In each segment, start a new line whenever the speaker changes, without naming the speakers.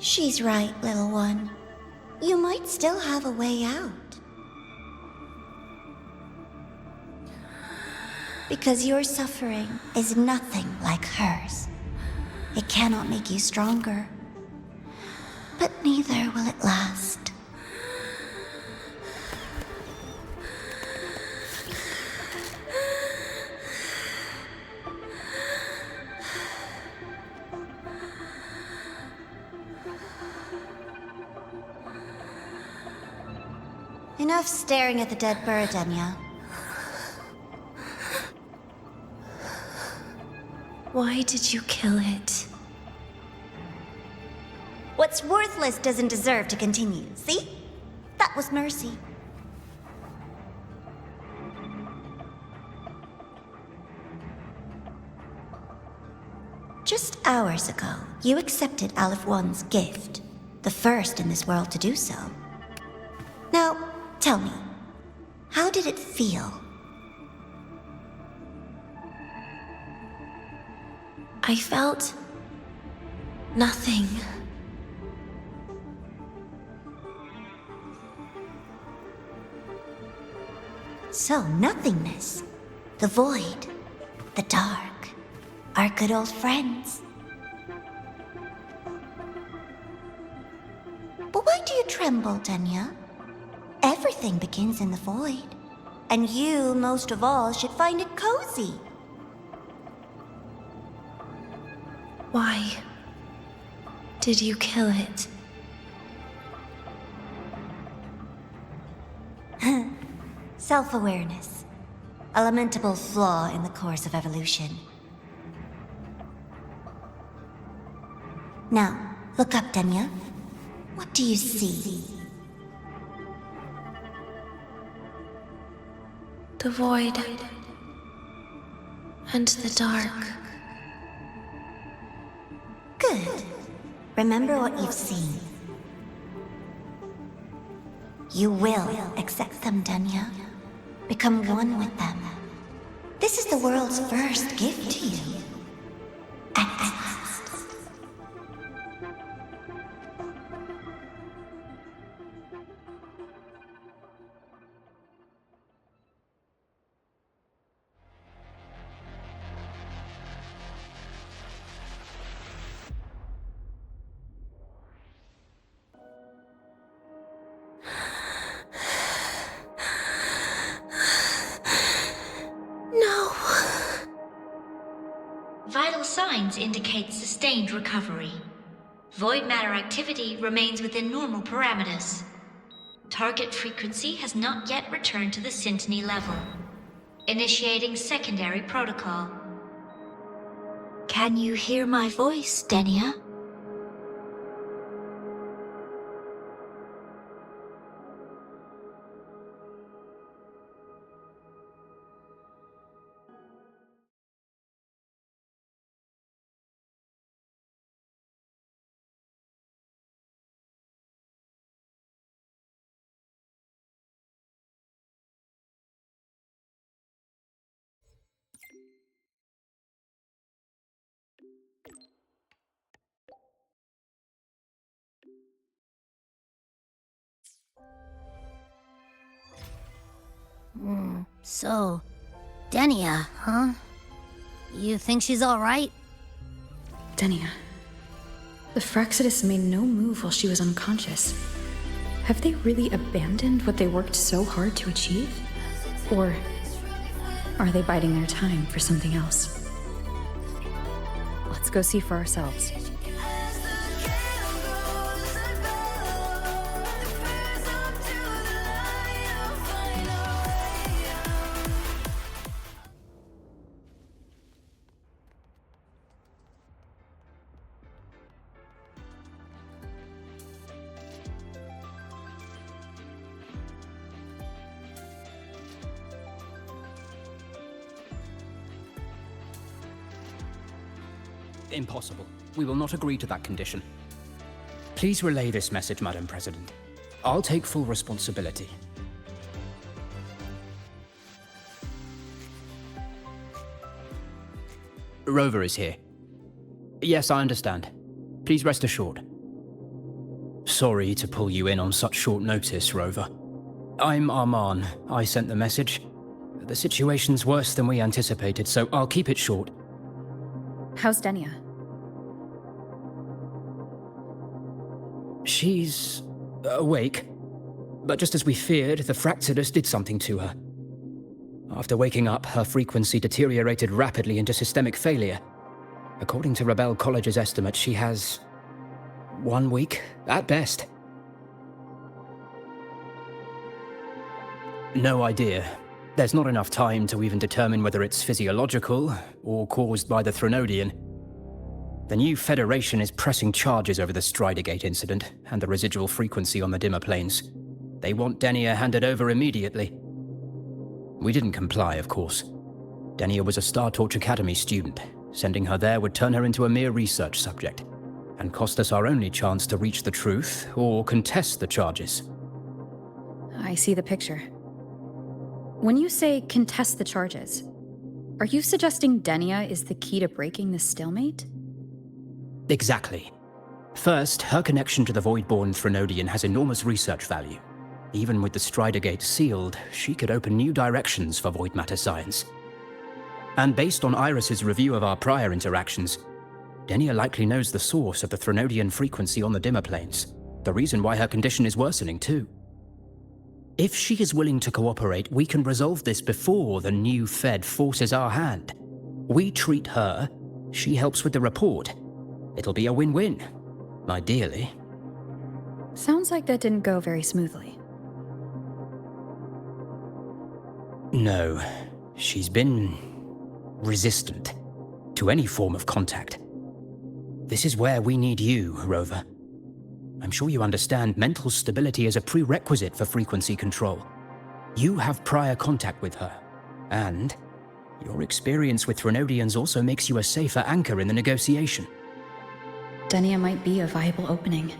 She's right, little one. You might still have a way out. Because your suffering is nothing like hers. It cannot make you stronger, but neither will it last. Enough staring at the dead bird, Deina.
Why did you kill it?
What's worthless doesn't deserve to continue, see? That was mercy. Just hours ago, you accepted Aleph One's gift, the first in this world to do so. Now, tell me, how did it feel?
I felt nothing.
So, nothingness, the void, the dark, our good old friends. But why do you tremble, Deina? Everything begins in the void, and you, most of all, should find it cozy.
Why did you kill it?
Self-awareness. A lamentable flaw in the course of evolution. Now, look up, Deina. What do you see?
The void and the dark.
Good. Remember what you've seen. You will accept them, Deina. Become one with them. This is the world's first gift to you. At last.
Vital signs indicate sustained recovery. Void matter activity remains within normal parameters. Target frequency has not yet returned to the syntony level. Initiating secondary protocol. Can you hear my voice, Deina?
So, Deina, huh? You think she's alright?
Deina. The Fraccidus made no move while she was unconscious. Have they really abandoned what they worked so hard to achieve? Or are they biding their time for something else? Let's go see for ourselves.
Impossible. We will not agree to that condition. Please relay this message, Madam President. I'll take full responsibility. Rover is here. Yes, I understand. Please rest assured. sorry to pull you in on such short notice, Rover. I'm Arman. I sent the message. The situation's worse than we anticipated, so I'll keep it short.
How's Denia?
She's awake. But just as we feared, the Fractsidus did something to her. After waking up, her frequency deteriorated rapidly into systemic failure. According to Rebel College's estimate, she has 1 week, at best. No idea. There's not enough time to even determine whether it's physiological or caused by the Threnodian. The new Federation is pressing charges over the Stridergate incident and the residual frequency on the dimmer planes. They want Denia handed over immediately. We didn't comply, of course. Denia was a Star Torch Academy student. Sending her there would turn her into a mere research subject, and cost us our only chance to reach the truth or contest the charges.
I see the picture. When you say contest the charges, are you suggesting Denia is the key to breaking this stalemate?
Exactly. First, her connection to the Voidborn Threnodian has enormous research value. Even with the Stridergate sealed, she could open new directions for void matter science. And based on Iris's review of our prior interactions, Denia likely knows the source of the Threnodian frequency on the dimmer planes, the reason why her condition is worsening too. If she is willing to cooperate, we can resolve this before the new Fed forces our hand. We treat her, she helps with the report. It'll be a win-win, ideally.
Sounds like that didn't go very smoothly.
No, she's been resistant to any form of contact. This is where we need you, Rover. I'm sure you understand mental stability is a prerequisite for frequency control. You have prior contact with her, and your experience with Threnodians also makes you a safer anchor in the negotiation.
Denia might be a viable opening.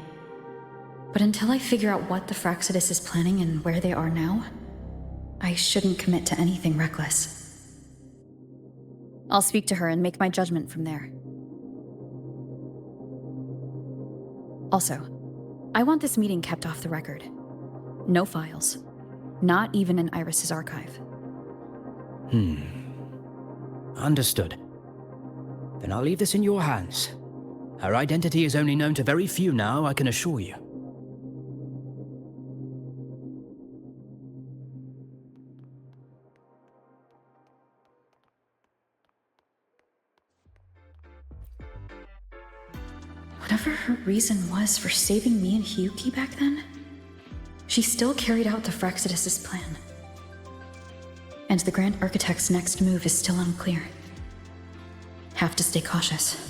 But until I figure out what the Fractsidus is planning and where they are now, I shouldn't commit to anything reckless. I'll speak to her and make my judgment from there. Also, I want this meeting kept off the record. No files. Not even in Iris's archive.
Understood. Then I'll leave this in your hands. Her identity is only known to very few now, I can assure you.
Whatever her reason was for saving me and Hyuki back then, she still carried out the Fractsidus' plan. And the Grand Architect's next move is still unclear. Have to stay cautious.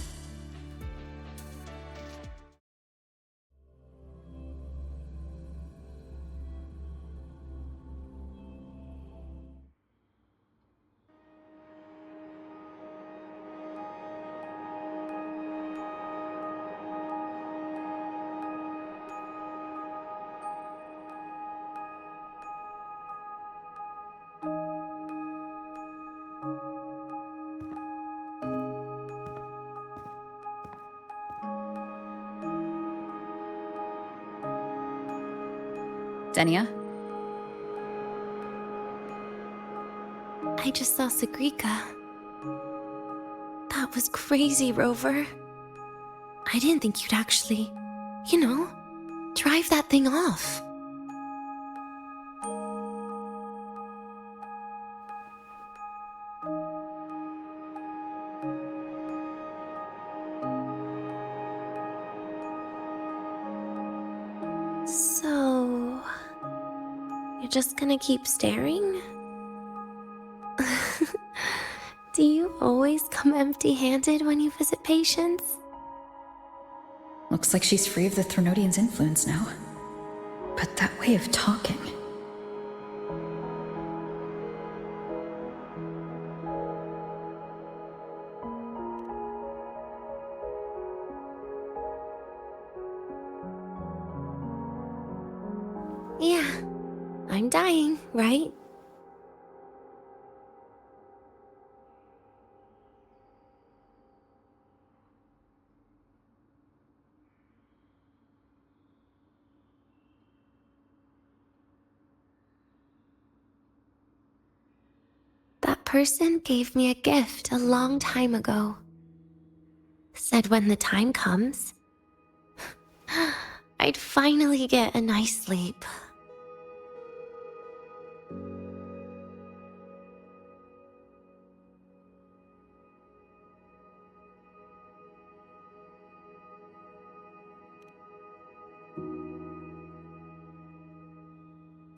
Denia?
I just saw Sagrika. That was crazy, Rover. I didn't think you'd actually, drive that thing off. So, you're just gonna keep staring? Do you always come empty-handed when you visit patients?
Looks like she's free of the Threnodian's influence now. But that way of talking...
Yeah, I'm dying, right? person gave me a gift a long time ago. Said when the time comes, I'd finally get a nice sleep.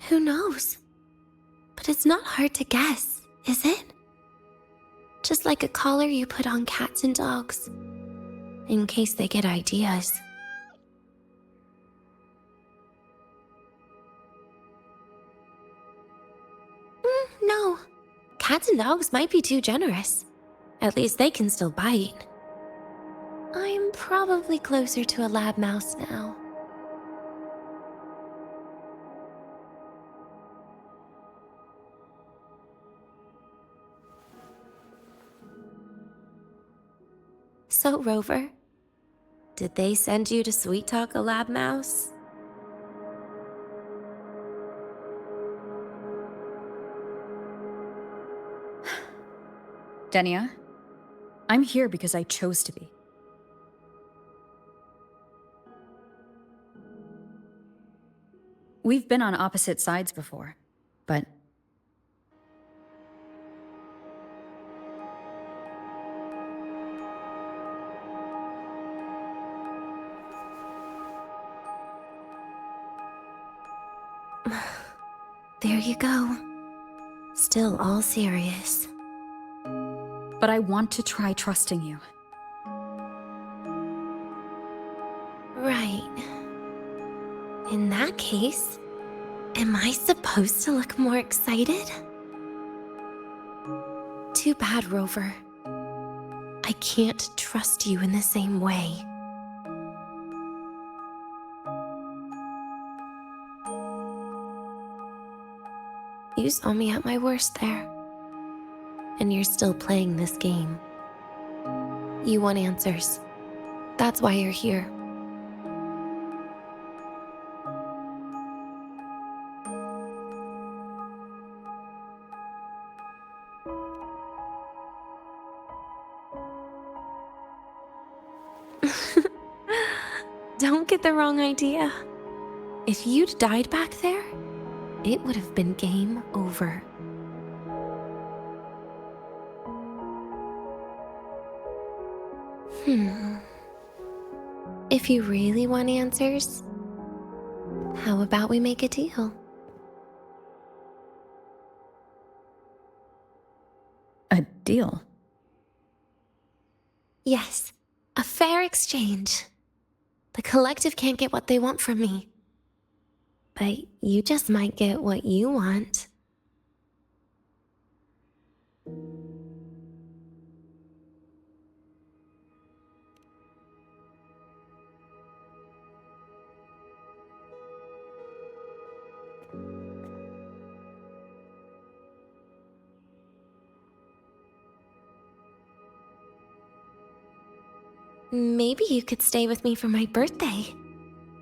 Who knows? But it's not hard to guess, is it? Just like a collar you put on cats and dogs, in case they get ideas. No. Cats and dogs might be too generous. At least they can still bite. I'm probably closer to a lab mouse now. So, Rover, did they send you to sweet talk a lab mouse?
Deina, I'm here because I chose to be. We've been on opposite sides before, but...
There you go. Still all serious.
But I want to try trusting you.
Right. In that case, am I supposed to look more excited? Too bad, Rover. I can't trust you in the same way. You saw me at my worst there. And you're still playing this game. You want answers. That's why you're here. Don't get the wrong idea. If you'd died back there, it would have been game over. If you really want answers, how about we make a deal?
A deal?
Yes, a fair exchange. The collective can't get what they want from me. But you just might get what you want. Maybe you could stay with me for my birthday.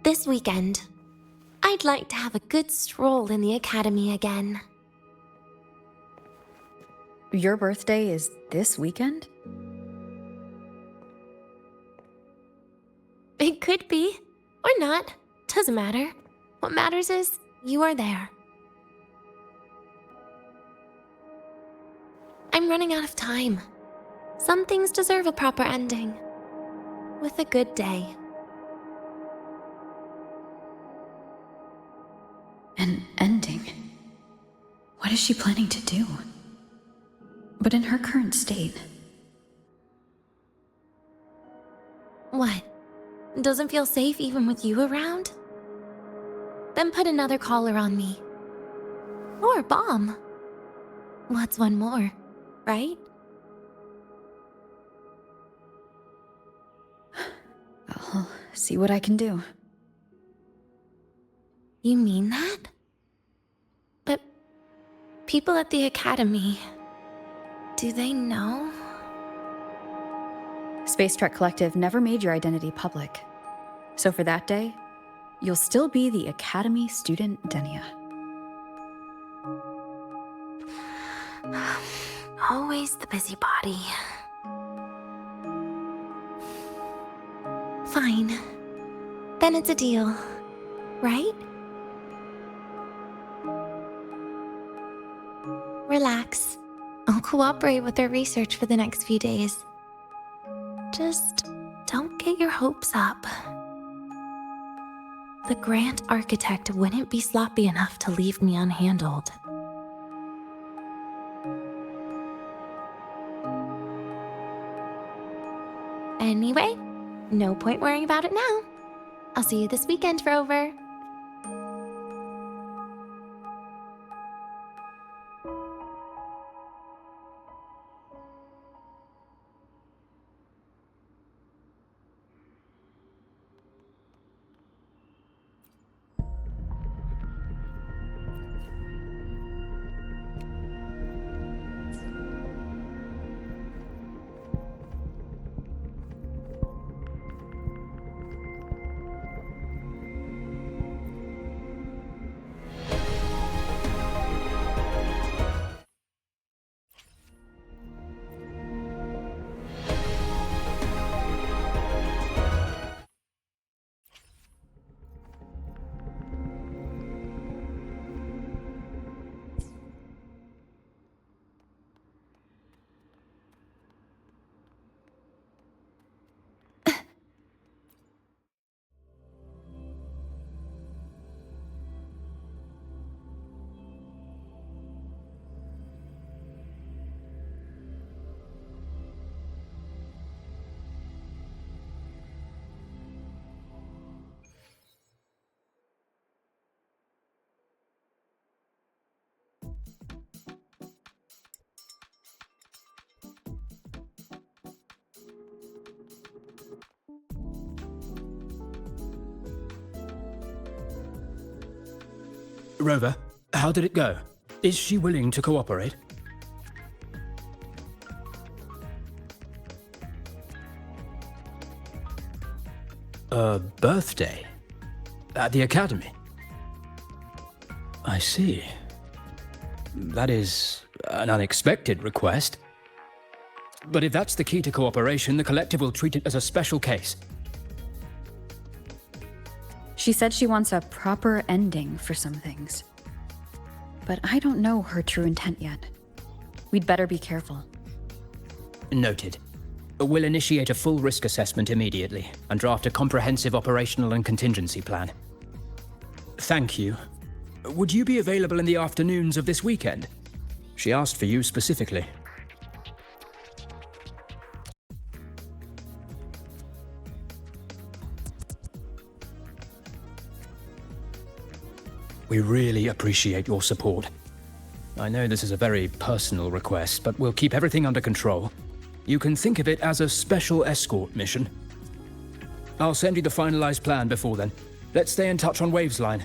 This weekend. I'd like to have a good stroll in the academy again.
Your birthday is this weekend?
It could be, or not. Doesn't matter. What matters is you are there. I'm running out of time. Some things deserve a proper ending. With a good day.
An ending? What is she planning to do? But in her current state...
What? Doesn't feel safe even with you around? Then put another collar on me. Or a bomb. What's one more, right?
I'll see what I can do.
You mean that? But people at the academy, do they know?
Space Trek Collective never made your identity public. So for that day, you'll still be the Academy student Deina.
Always the busybody. Fine. Then it's a deal, right? Relax. I'll cooperate with their research for the next few days. Just don't get your hopes up. The Grant Architect wouldn't be sloppy enough to leave me unhandled. Anyway, no point worrying about it now. I'll see you this weekend, Rover.
Rover, how did it go? Is she willing to cooperate? A birthday? At the academy? I see. That is an unexpected request. But if that's the key to cooperation, the collective will treat it as a special case.
She said she wants a proper ending for some things. But I don't know her true intent yet. We'd better be careful.
Noted. We'll initiate a full risk assessment immediately and draft a comprehensive operational and contingency plan. Thank you. Would you be available in the afternoons of this weekend? She asked for you specifically. We really appreciate your support. I know this is a very personal request, but we'll keep everything under control. You can think of it as a special escort mission. I'll send you the finalized plan before then. Let's stay in touch on Waves Line.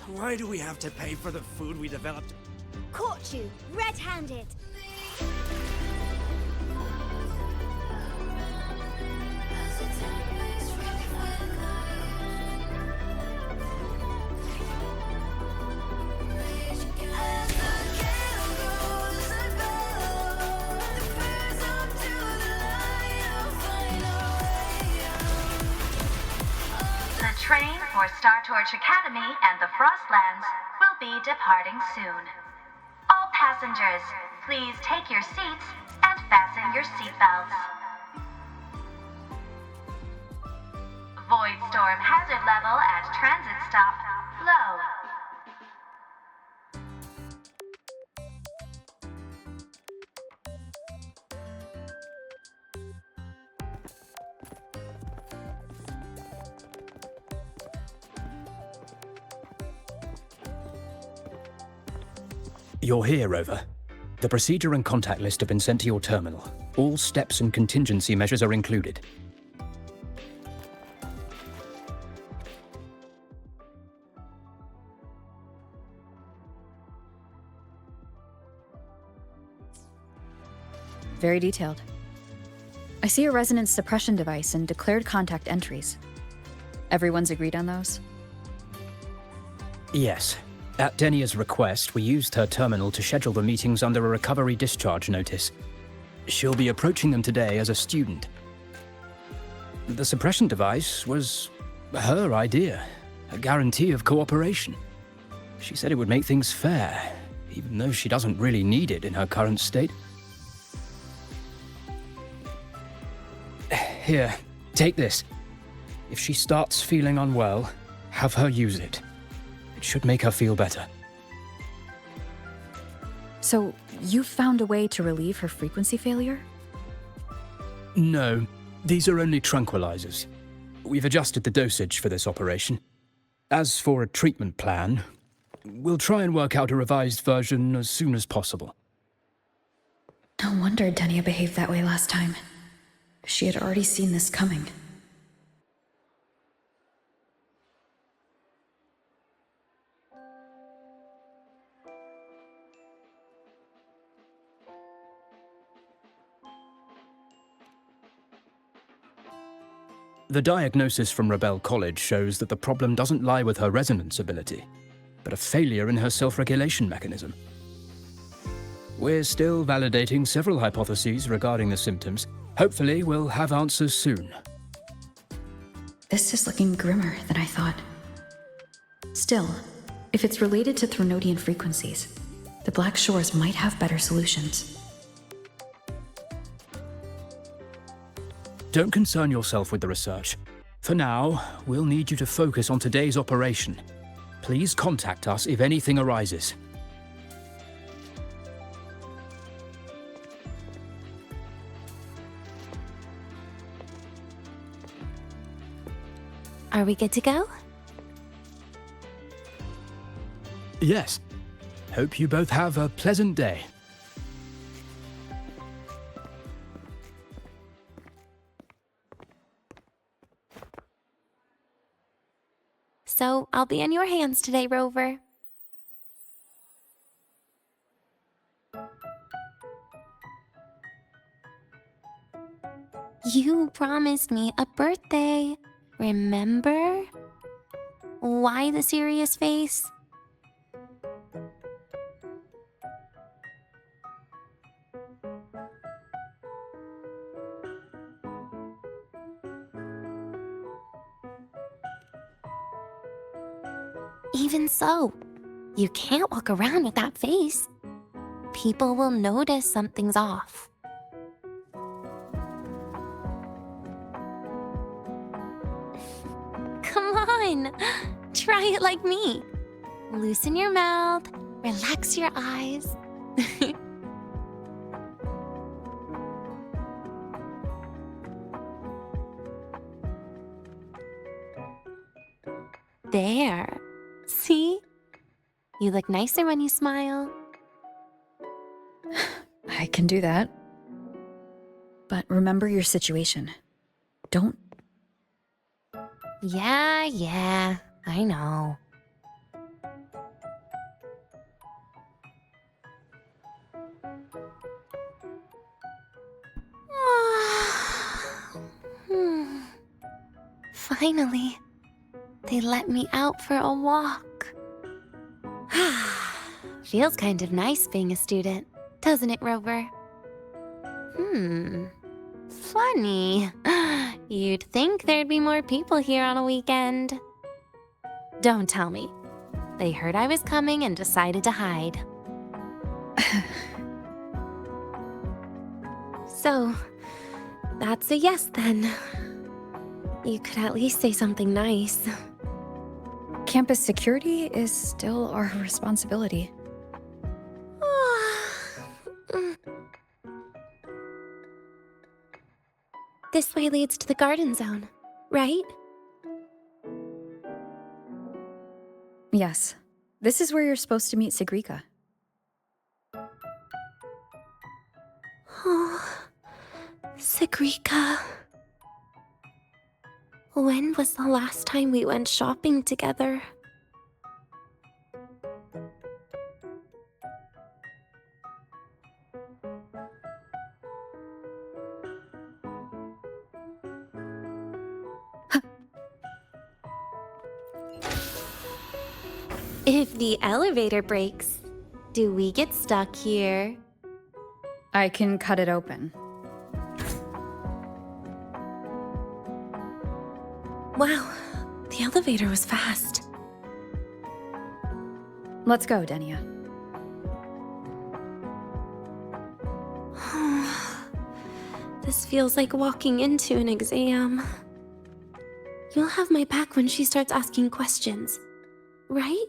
Why do we have to pay for the food we developed?
Caught you, red-handed.
The train for Star Torch Academy and the Frostlands will be departing soon. All passengers, please take your seats and fasten your seatbelts. Void storm hazard level at transit stop low.
You're here, Rover. The procedure and contact list have been sent to your terminal. All steps and contingency measures are included.
Very detailed. I see a resonance suppression device and declared contact entries. Everyone's agreed on those?
Yes. At Denia's request, we used her terminal to schedule the meetings under a recovery discharge notice. She'll be approaching them today as a student. The suppression device was her idea, a guarantee of cooperation. She said it would make things fair, even though she doesn't really need it in her current state. Here, take this. If she starts feeling unwell, have her use it. It should make her feel better.
So, you found a way to relieve her frequency failure?
No, these are only tranquilizers. We've adjusted the dosage for this operation. As for a treatment plan, we'll try and work out a revised version as soon as possible.
No wonder Denia behaved that way last time. She had already seen this coming.
The diagnosis from Rebel College shows that the problem doesn't lie with her resonance ability, but a failure in her self-regulation mechanism. We're still validating several hypotheses regarding the symptoms. Hopefully, we'll have answers soon.
This is looking grimmer than I thought. Still, if it's related to Threnodian frequencies, the Black Shores might have better solutions.
Don't concern yourself with the research. For now, we'll need you to focus on today's operation. Please contact us if anything arises.
Are we good to go?
Yes. Hope you both have a pleasant day.
So I'll be in your hands today, Rover. You promised me a birthday, remember? Why the serious face? Even so, you can't walk around with that face. People will notice something's off. Come on, try it like me. Loosen your mouth, relax your eyes. There. See? You look nicer when you smile.
I can do that. But remember your situation. Don't...
Yeah, I know. Finally, they let me out for a walk. Feels kind of nice being a student, doesn't it, Rover? Funny. You'd think there'd be more people here on a weekend. Don't tell me. They heard I was coming and decided to hide. So, that's a yes then. You could at least say something nice.
Campus security is still our responsibility.
This way leads to the garden zone, right?
Yes. This is where you're supposed to meet Sigrika.
Oh, Sigrika. When was the last time we went shopping together? If the elevator breaks, do we get stuck here?
I can cut it open.
Wow, the elevator was fast.
Let's go, Denia.
This feels like walking into an exam. You'll have my back when she starts asking questions, right?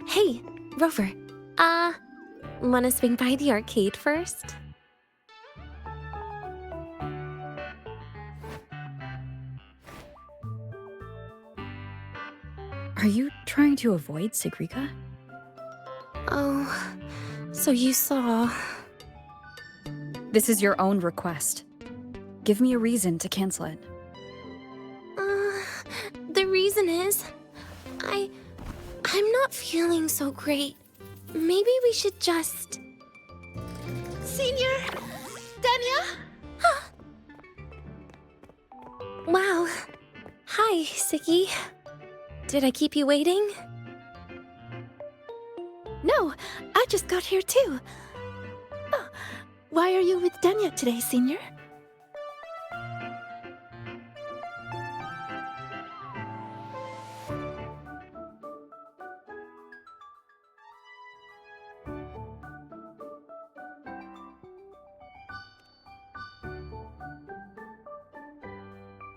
Hey, Rover. Wanna swing by the arcade first?
Are you trying to avoid Sigrika?
Oh, so you saw...
This is your own request. Give me a reason to cancel it.
The reason is... I'm not feeling so great. Maybe we should just...
Senior! Dania!
Wow. Hi, Siggy. Did I keep you waiting?
No, I just got here too. Oh, why are you with Dania today, Senior?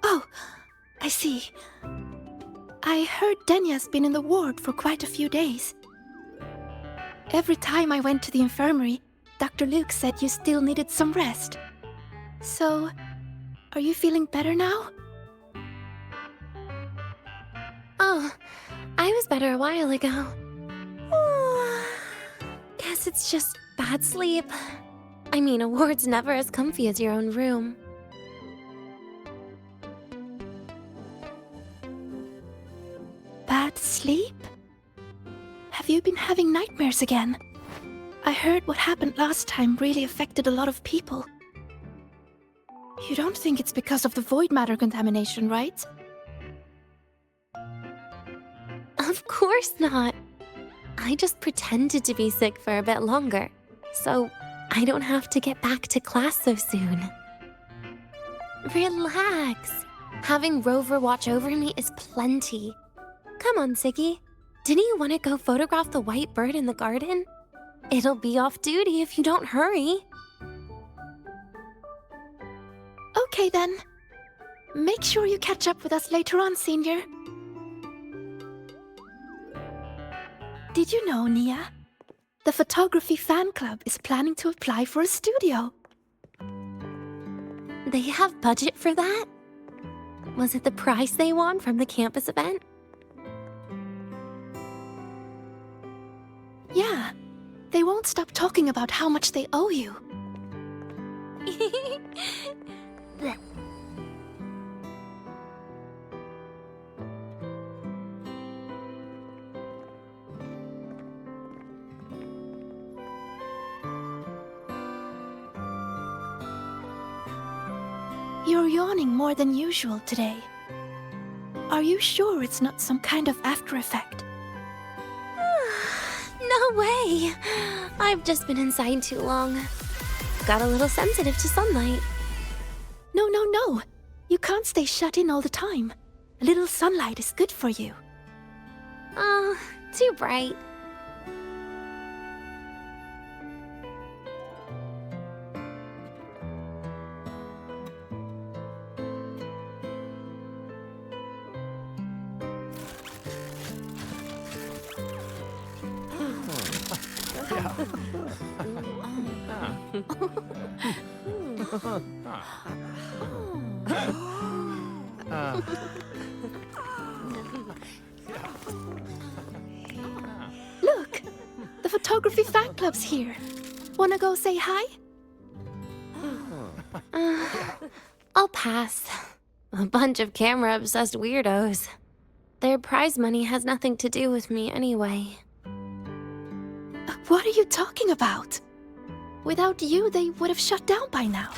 Oh, I see. I heard Dania's been in the ward for quite a few days. Every time I went to the infirmary, Dr. Luke said you still needed some rest. So, are you feeling better now?
Oh, I was better a while ago. Guess it's just bad sleep. I mean, a ward's never as comfy as your own room.
Bad sleep? Have you been having nightmares again? I heard what happened last time really affected a lot of people. You don't think it's because of the void matter contamination, right?
Of course not. I just pretended to be sick for a bit longer, so I don't have to get back to class so soon. Relax. Having Rover watch over me is plenty. Come on, Siggy. Didn't you want to go photograph the white bird in the garden? It'll be off duty if you don't hurry.
Okay then. Make sure you catch up with us later on, Senior. Did you know, Nia? The photography fan club is planning to apply for a studio.
They have budget for that? Was it the prize they won from the campus event?
Yeah, they won't stop talking about how much they owe you. You're yawning more than usual today. Are you sure it's not some kind of after effect?
No way! I've just been inside too long. Got a little sensitive to sunlight.
No. You can't stay shut in all the time. A little sunlight is good for you.
Oh, too bright.
Look! The photography fan club's here. Wanna go say hi?
I'll pass. A bunch of camera-obsessed weirdos. Their prize money has nothing to do with me anyway.
What are you talking about? Without you, they would have shut down by now.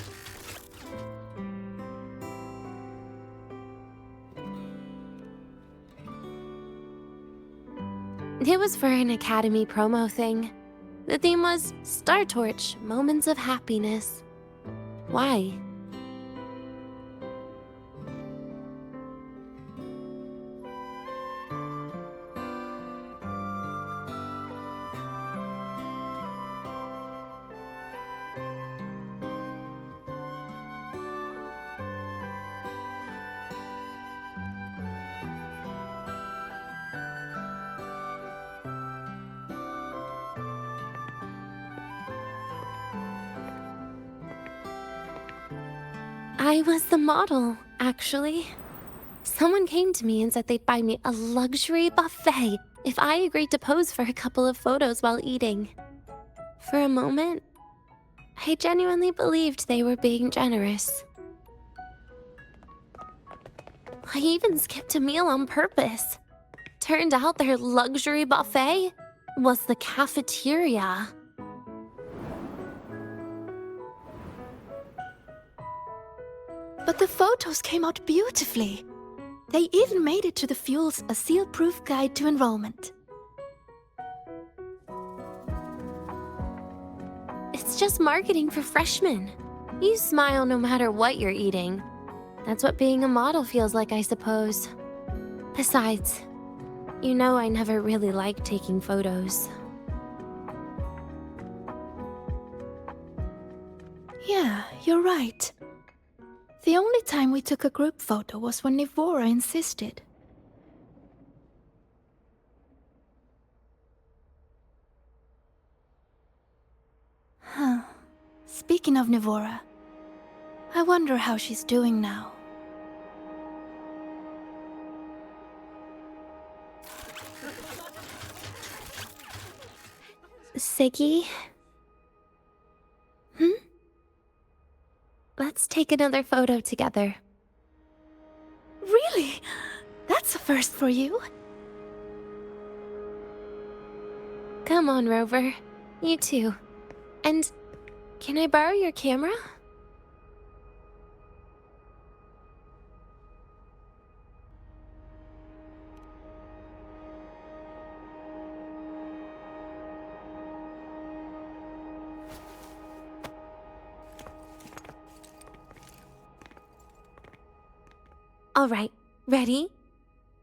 It was for an Academy promo thing. The theme was Star Torch, Moments of Happiness. Why? I was the model, actually. Someone came to me and said they'd buy me a luxury buffet if I agreed to pose for a couple of photos while eating. For a moment, I genuinely believed they were being generous. I even skipped a meal on purpose. Turned out their luxury buffet was the cafeteria.
But the photos came out beautifully. They even made it to the Fuel's A Seal-Proof Guide to Enrollment.
It's just marketing for freshmen. You smile no matter what you're eating. That's what being a model feels like, I suppose. Besides, you know I never really liked taking photos.
Yeah, you're right. The only time we took a group photo was when Nivora insisted. Huh. Speaking of Nivora, I wonder how she's doing now.
Siggy? Let's take another photo together.
Really? That's a first for you.
Come on, Rover. You too. And can I borrow your camera? All right, ready?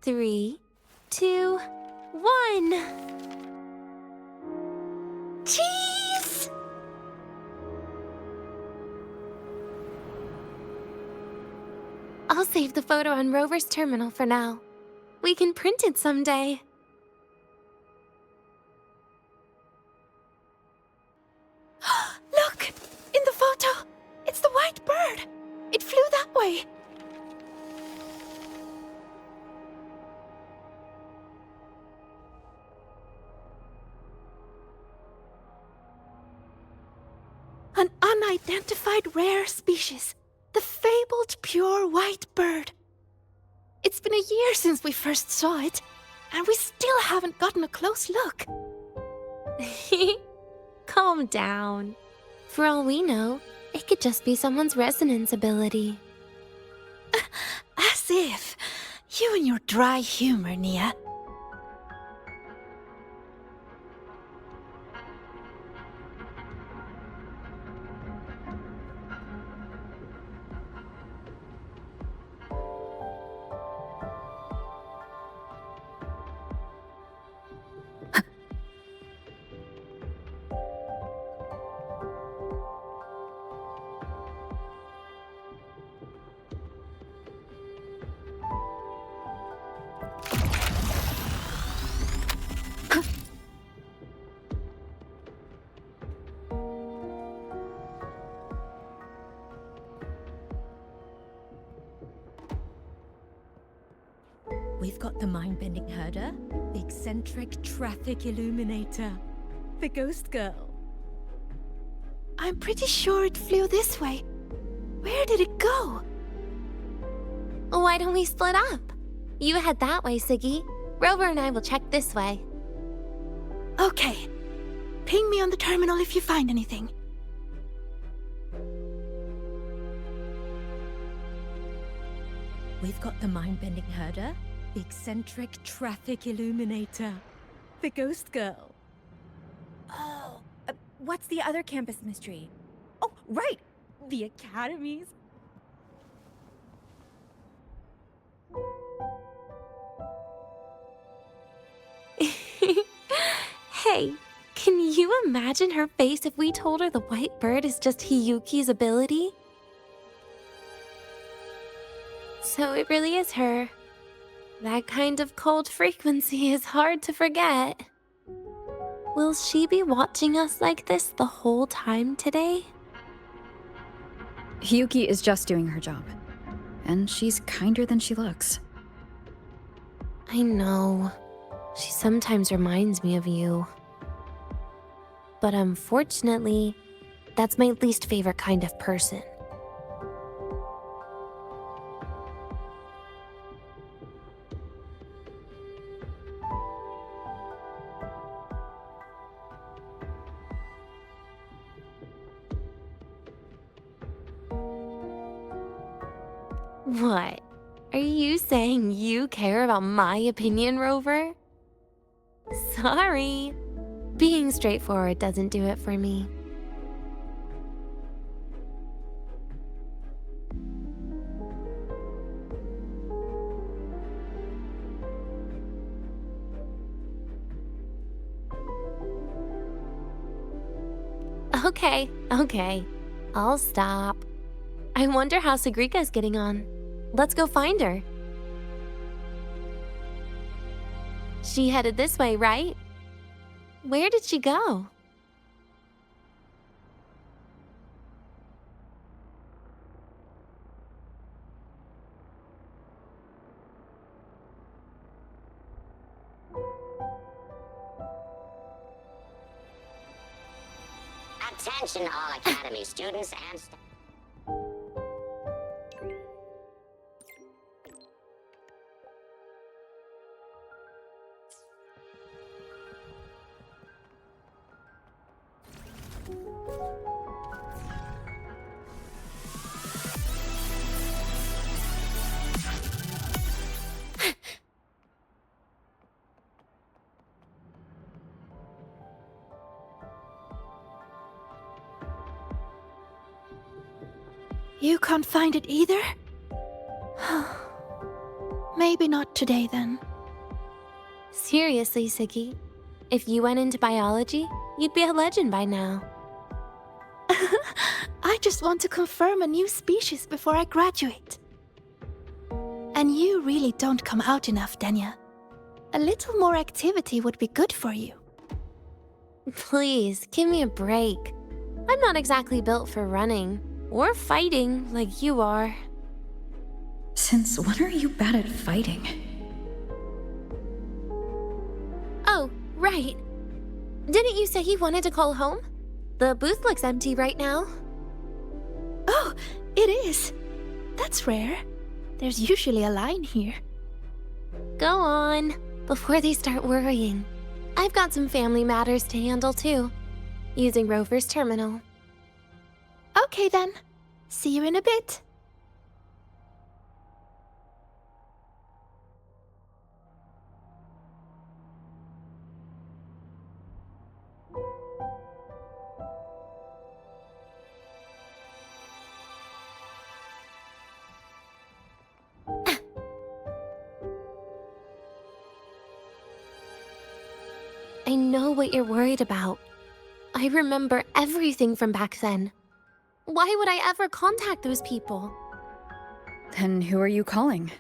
3, 2, 1.
Cheese!
I'll save the photo on Rover's terminal for now. We can print it someday.
Look! In the photo! It's the white bird! It way. An unidentified rare species. The fabled pure white bird. It's been a year since we first saw it, and we still haven't gotten a close look.
Calm down. For all we know, it could just be someone's resonance ability.
As if. You and your dry humor, Nia.
We've got the mind-bending herder, the eccentric traffic illuminator, the ghost girl.
I'm pretty sure it flew this way. Where did it go?
Why don't we split up? You head that way, Siggy. Rover and I will check this way.
Okay. Ping me on the terminal if you find anything.
We've got the mind-bending herder, the eccentric traffic illuminator, the ghost girl. Oh, what's the other campus mystery? Oh, right! The academies.
Hey, can you imagine her face if we told her the white bird is just Hiyuki's ability? So it really is her. That kind of cold frequency is hard to forget. Will she be watching us like this the whole time today?
Hiyuki is just doing her job. And she's kinder than she looks.
I know. She sometimes reminds me of you. But unfortunately, that's my least favorite kind of person. What? Are you saying you care about my opinion, Rover? Sorry. Being straightforward doesn't do it for me. Okay. I'll stop. I wonder how Sagrika's getting on. Let's go find her. She headed this way, right? Where did she go?
Attention all Academy students and staff.
You can't find it either? Maybe not today then.
Seriously, Siggy. If you went into biology, you'd be a legend by now.
I just want to confirm a new species before I graduate. And you really don't come out enough, Denya. A little more activity would be good for you.
Please, give me a break. I'm not exactly built for running or fighting like you are.
Since when are you bad at fighting?
Oh, right. Didn't you say you wanted to call home? The booth looks empty right now.
Oh, it is. That's rare. There's usually a line here.
Go on, before they start worrying. I've got some family matters to handle too, using Rover's terminal.
Okay then. See you in a bit.
I know what you're worried about. I remember everything from back then. Why would I ever contact those people?
Then who are you calling?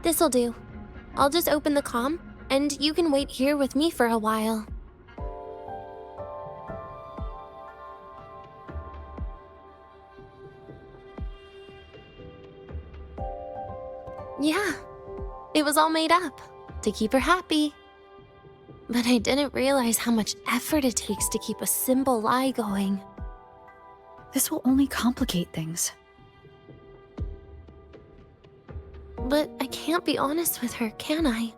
This'll do. I'll just open the comm, and you can wait here with me for a while. Yeah, it was all made up to keep her happy. But I didn't realize how much effort it takes to keep a simple lie going.
This will only complicate things.
But I can't be honest with her, can I?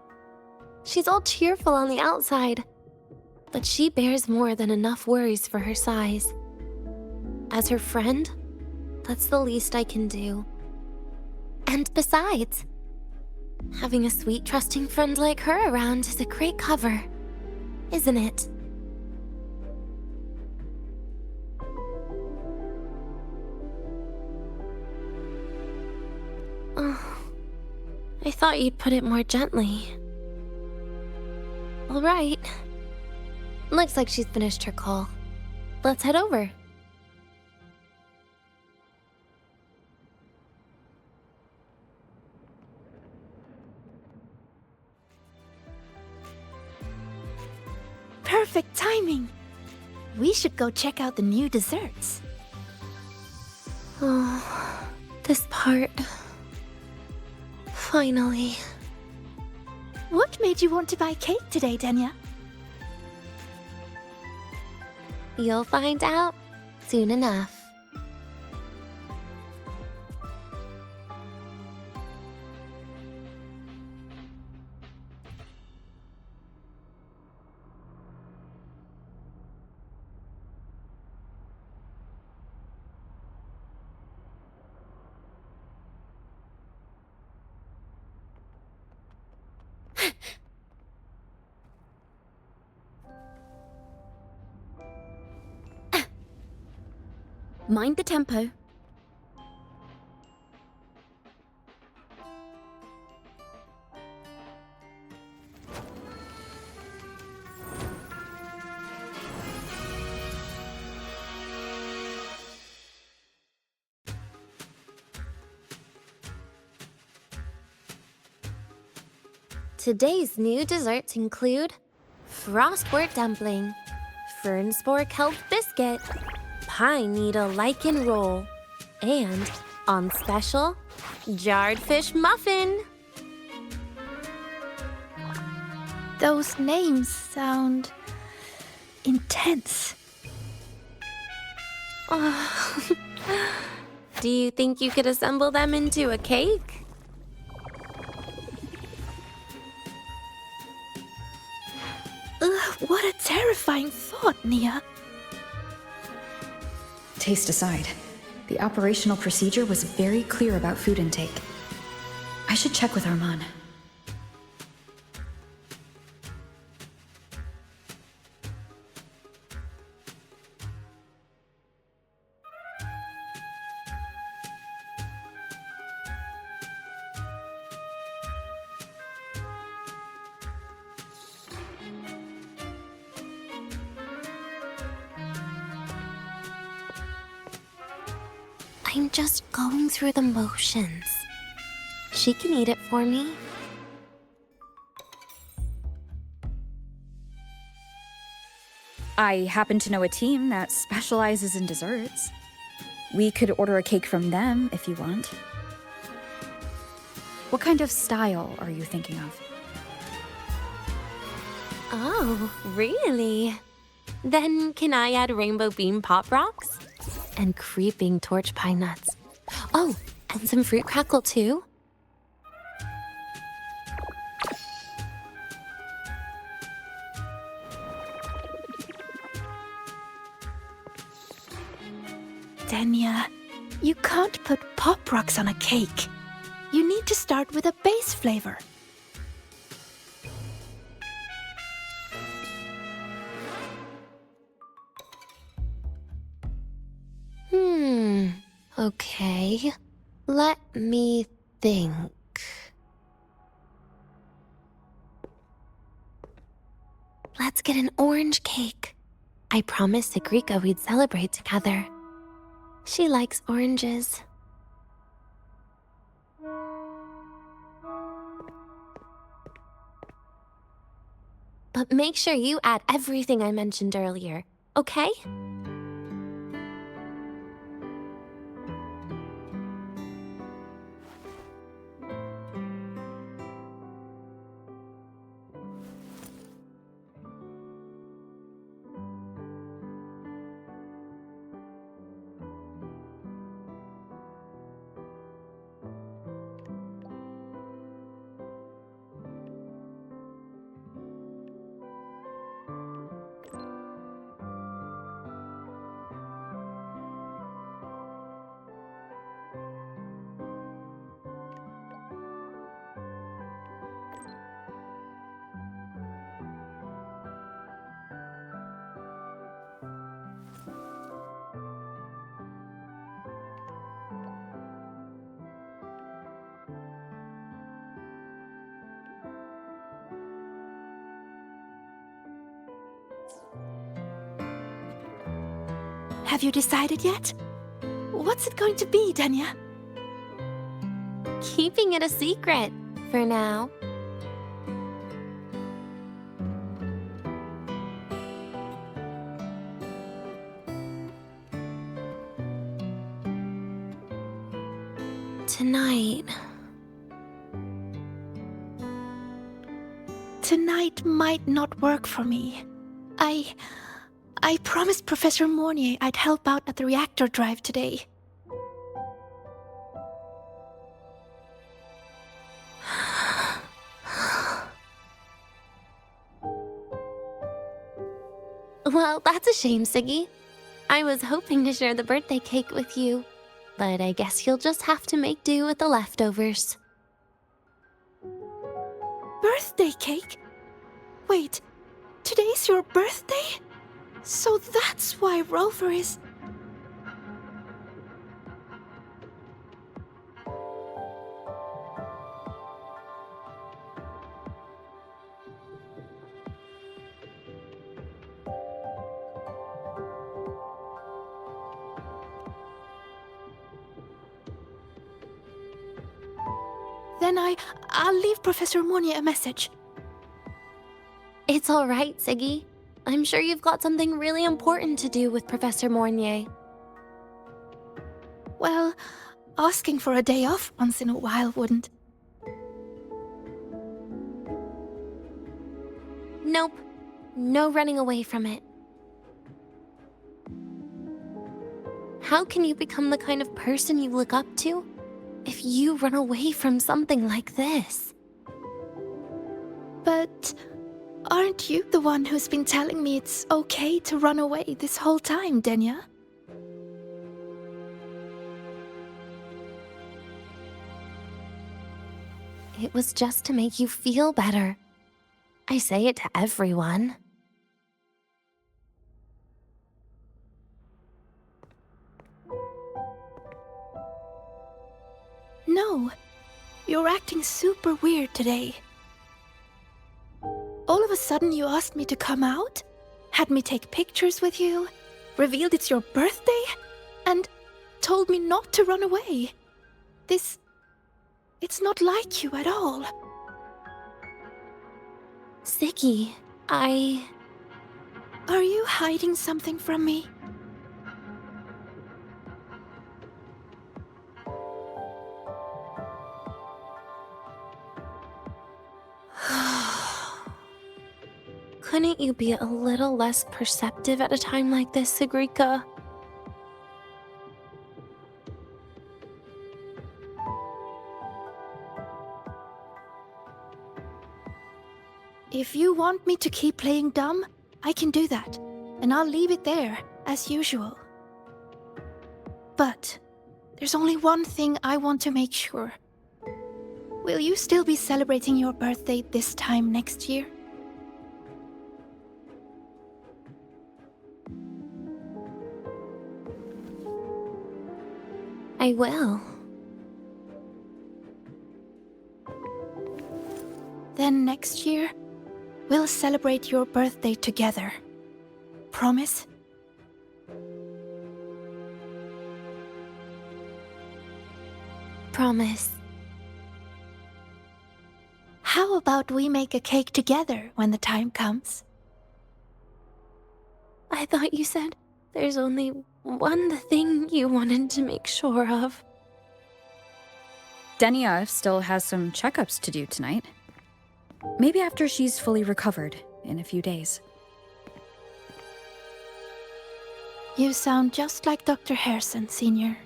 She's all cheerful on the outside, but she bears more than enough worries for her size. As her friend, that's the least I can do. And besides, having a sweet, trusting friend like her around is a great cover, isn't it? Oh, I thought you'd put it more gently. All right. Looks like she's finished her call. Let's head over.
Perfect timing. We should go check out the new desserts.
Oh, this part. Finally.
What made you want to buy cake today, Denya?
You'll find out soon enough.
Mind the tempo.
Today's new desserts include frostwort dumpling, fern spore kelp biscuit, pine needle lichen roll, and, on special, jarred fish muffin.
Those names sound intense.
Oh. Do you think you could assemble them into a cake?
Ugh, what a terrifying thought, Nia.
Taste aside, the operational procedure was very clear about food intake. I should check with Arman.
I'm just going through the motions. She can eat it for me.
I happen to know a team that specializes in desserts. We could order a cake from them if you want. What kind of style are you thinking of?
Oh, really? Then can I add rainbow beam pop rocks? And creeping torch pine nuts. Oh, and some fruit crackle too?
Denia, you can't put pop rocks on a cake. You need to start with a base flavor.
Okay. Let me think. Let's get an orange cake. I promised Sigrika we'd celebrate together. She likes oranges. But make sure you add everything I mentioned earlier, okay?
Have you decided yet? What's it going to be, Denia?
Keeping it a secret for now.
Tonight might not work for me. I promised Professor Mornier I'd help out at the reactor drive today.
Well, that's a shame, Siggy. I was hoping to share the birthday cake with you, but I guess you'll just have to make do with the leftovers.
Birthday cake? Wait, today's your birthday? So that's why Rover is... Then I'll leave Professor Mornier a message.
It's all right, Siggy. I'm sure you've got something really important to do with Professor Mornier.
Well, asking for a day off once in a while wouldn't.
Nope. No running away from it. How can you become the kind of person you look up to if you run away from something like this?
But aren't you the one who's been telling me it's okay to run away this whole time, Denia?
It was just to make you feel better. I say it to everyone.
No, you're acting super weird today. All of a sudden you asked me to come out, had me take pictures with you, revealed it's your birthday, and told me not to run away. It's not like you at all.
Siggy,
Are you hiding something from me?
Couldn't you be a little less perceptive at a time like this, Sigrika?
If you want me to keep playing dumb, I can do that, and I'll leave it there, as usual. But there's only one thing I want to make sure. Will you still be celebrating your birthday this time next year?
I will.
Then next year, we'll celebrate your birthday together. Promise?
Promise.
How about we make a cake together when the time comes?
I thought you said there's only one thing you wanted to make sure of.
Deina still has some checkups to do tonight. Maybe after she's fully recovered in a few days.
You sound just like Dr. Harrison, Senior.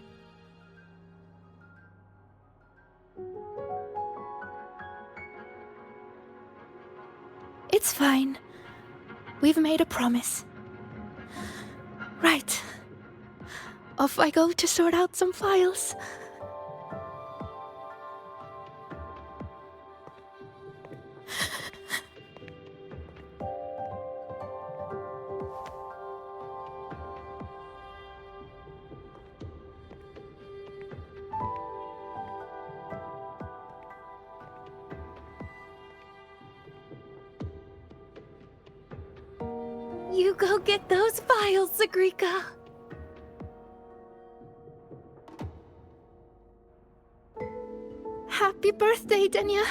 It's fine. We've made a promise. Right. Off I go to sort out some files.
You go get those files, Sigrika.
Happy birthday, Deina.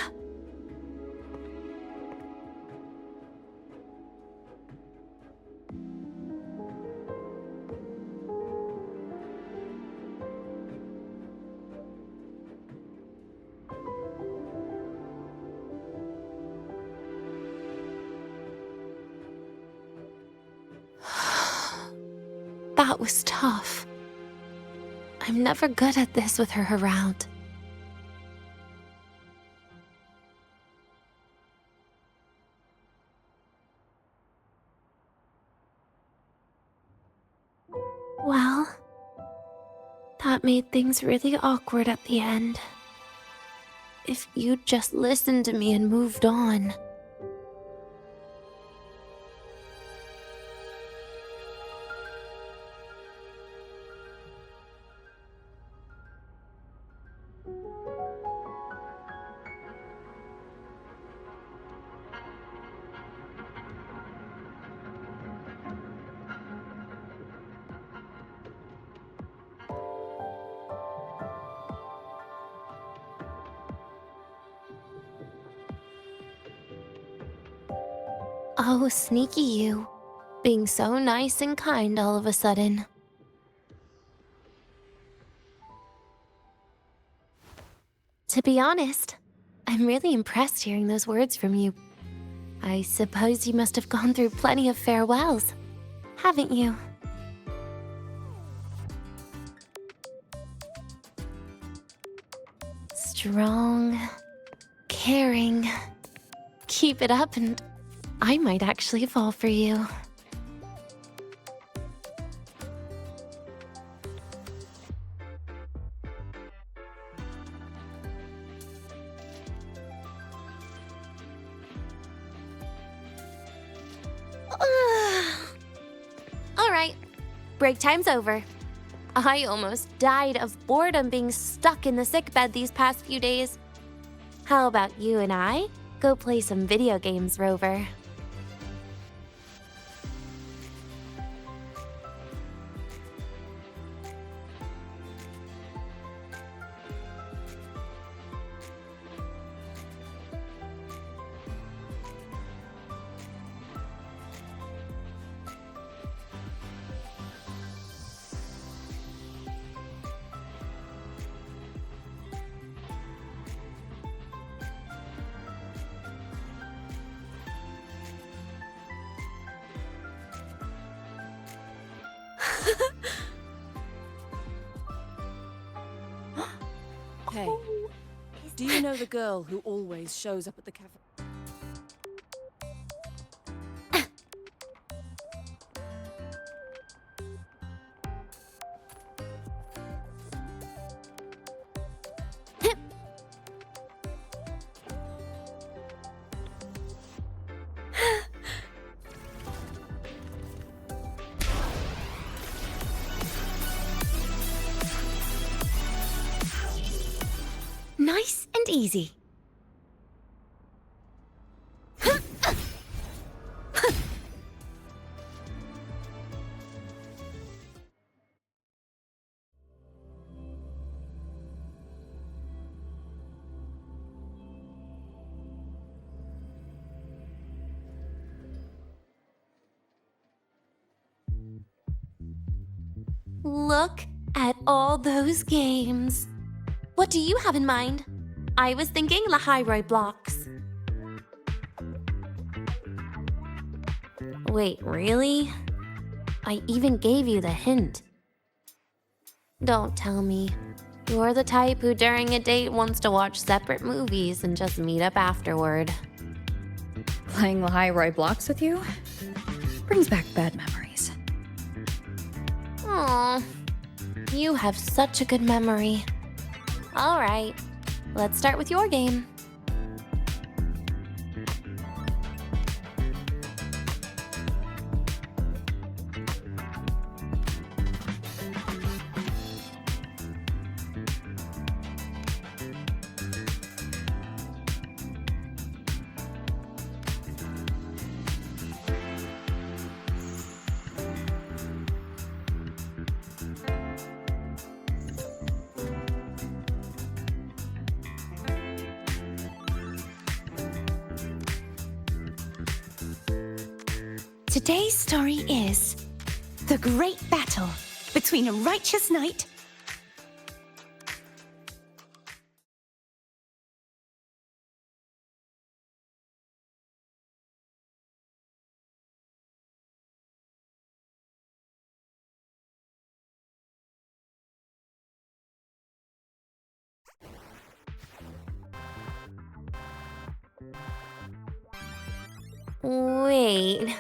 That was tough. I'm never good at this with her around. Well, that made things really awkward at the end. If you'd just listened to me and moved on. Oh, sneaky you. Being so nice and kind all of a sudden. To be honest, I'm really impressed hearing those words from you. I suppose you must have gone through plenty of farewells, haven't you? Strong, caring. Keep it up and I might actually fall for you. All right, break time's over. I almost died of boredom being stuck in the sickbed these past few days. How about you and I go play some video games, Rover?
Hey, do you know the girl who always shows up at the cafe?
Nice and easy. Look at all those games. What do you have in mind? I was thinking Lahiroi blocks. Wait, really? I even gave you the hint. Don't tell me. You're the type who during a date wants to watch separate movies and just meet up afterward.
Playing Lahiroi blocks with you brings back bad memories.
Aw, you have such a good memory. All right, let's start with your game.
Today's story is the great battle between a righteous knight .
Wait,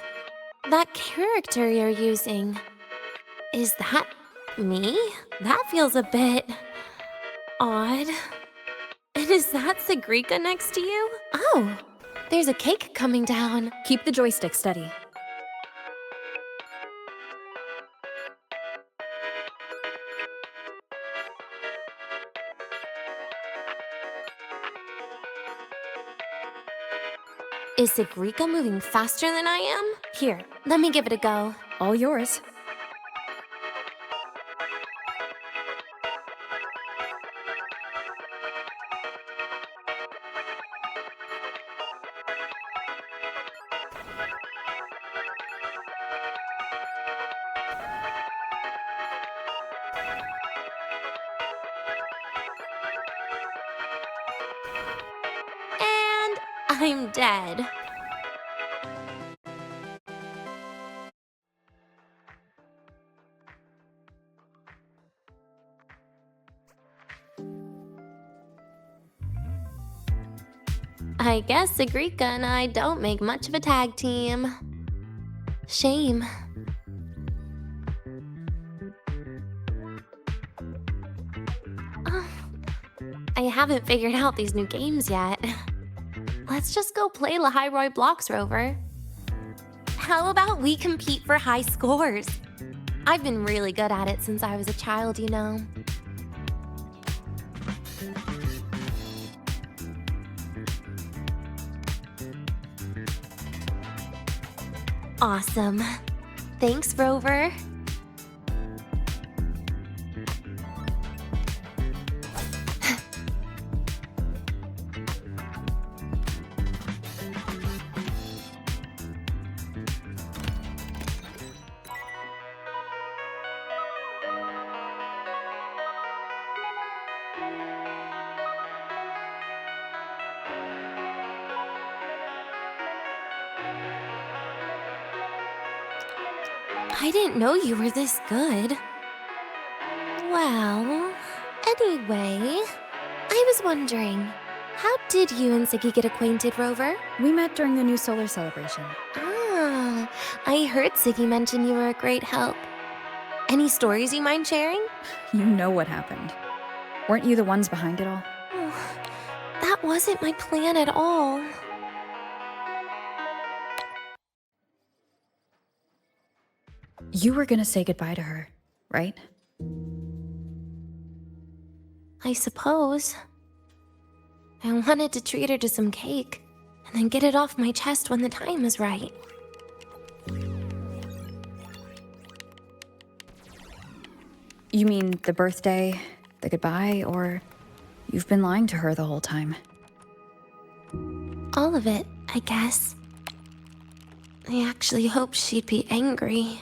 that character you're using, is that me? That feels a bit odd. And is that Sigrika next to you? Oh, there's a cake coming down.
Keep the joystick steady.
Is Sigrika moving faster than I am? Here, let me give it a go.
All yours.
And I'm dead. I guess Sigrika and I don't make much of a tag team. Shame. I haven't figured out these new games yet. Let's just go play Lahiroi blocks, Rover. How about we compete for high scores? I've been really good at it since I was a child, you know. Awesome. Thanks, Rover. I didn't know you were this good. Well, anyway, was wondering, how did you and Ziggy get acquainted, Rover?
We met during the new solar celebration.
Ah, I heard Ziggy mention you were a great help. Any stories you mind sharing?
You know what happened. Weren't you the ones behind it all?
Oh, that wasn't my plan at all.
You were gonna say goodbye to her, right?
I suppose. I wanted to treat her to some cake, and then get it off my chest when the time is right.
You mean the birthday, the goodbye, or you've been lying to her the whole time?
All of it, I guess. I actually hoped she'd be angry.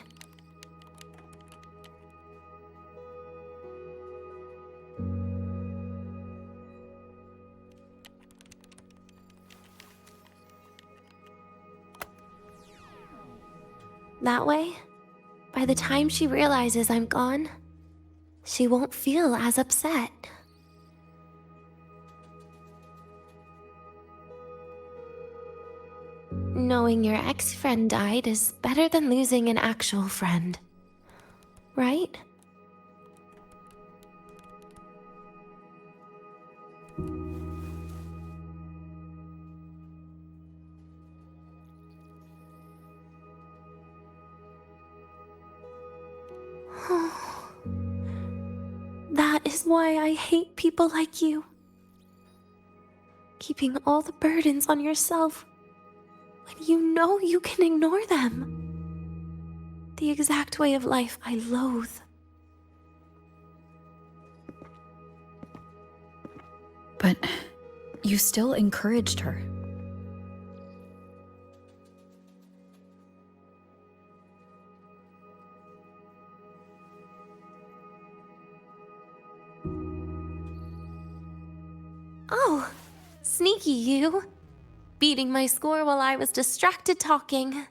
That way, by the time she realizes I'm gone, she won't feel as upset. Knowing your ex-friend died is better than losing an actual friend, right? That is why I hate people like you. Keeping all the burdens on yourself when you know you can ignore them. The exact way of life I loathe.
But you still encouraged her.
Oh, sneaky you. Beating my score while I was distracted talking.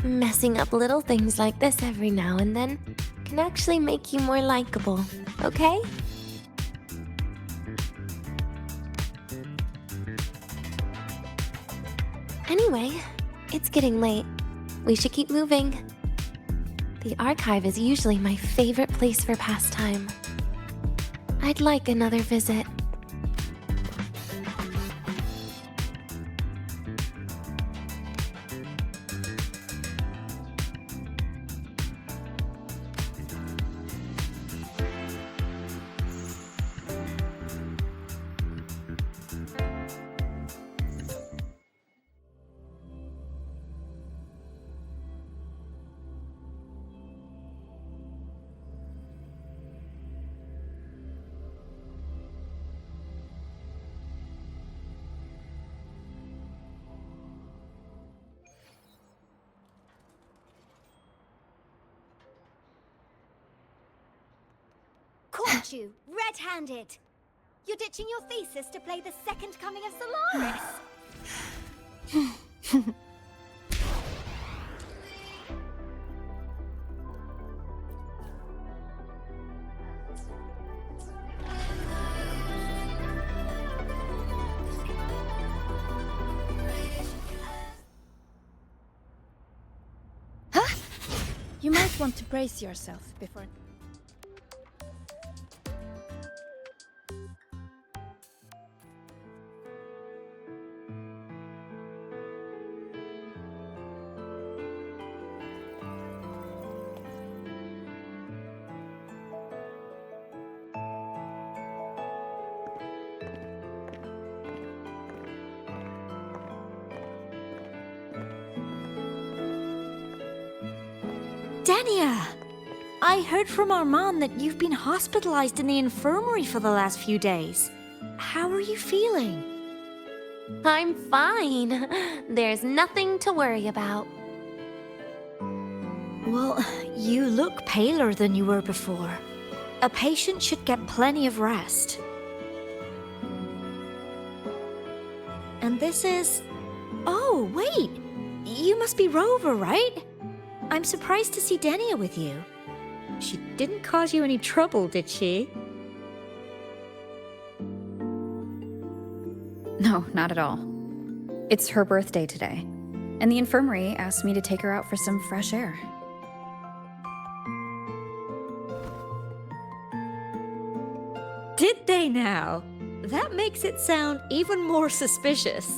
Messing up little things like this every now and then can actually make you more likable, okay? Anyway, it's getting late. We should keep moving. The archive is usually my favorite place for pastime. I'd like another visit.
Caught you, red-handed. You're ditching your thesis to play the second coming of Solaris.
You might want to brace yourself before...
Deina! I heard from Armand that you've been hospitalized in the infirmary for the last few days. How are you feeling?
I'm fine. There's nothing to worry about.
Well, you look paler than you were before. A patient should get plenty of rest. And this is... Oh, wait! You must be Rover, right? I'm surprised to see Deina with you. She didn't cause you any trouble, did she?
No, not at all. It's her birthday today, and the infirmary asked me to take her out for some fresh air.
Did they now? That makes it sound even more suspicious.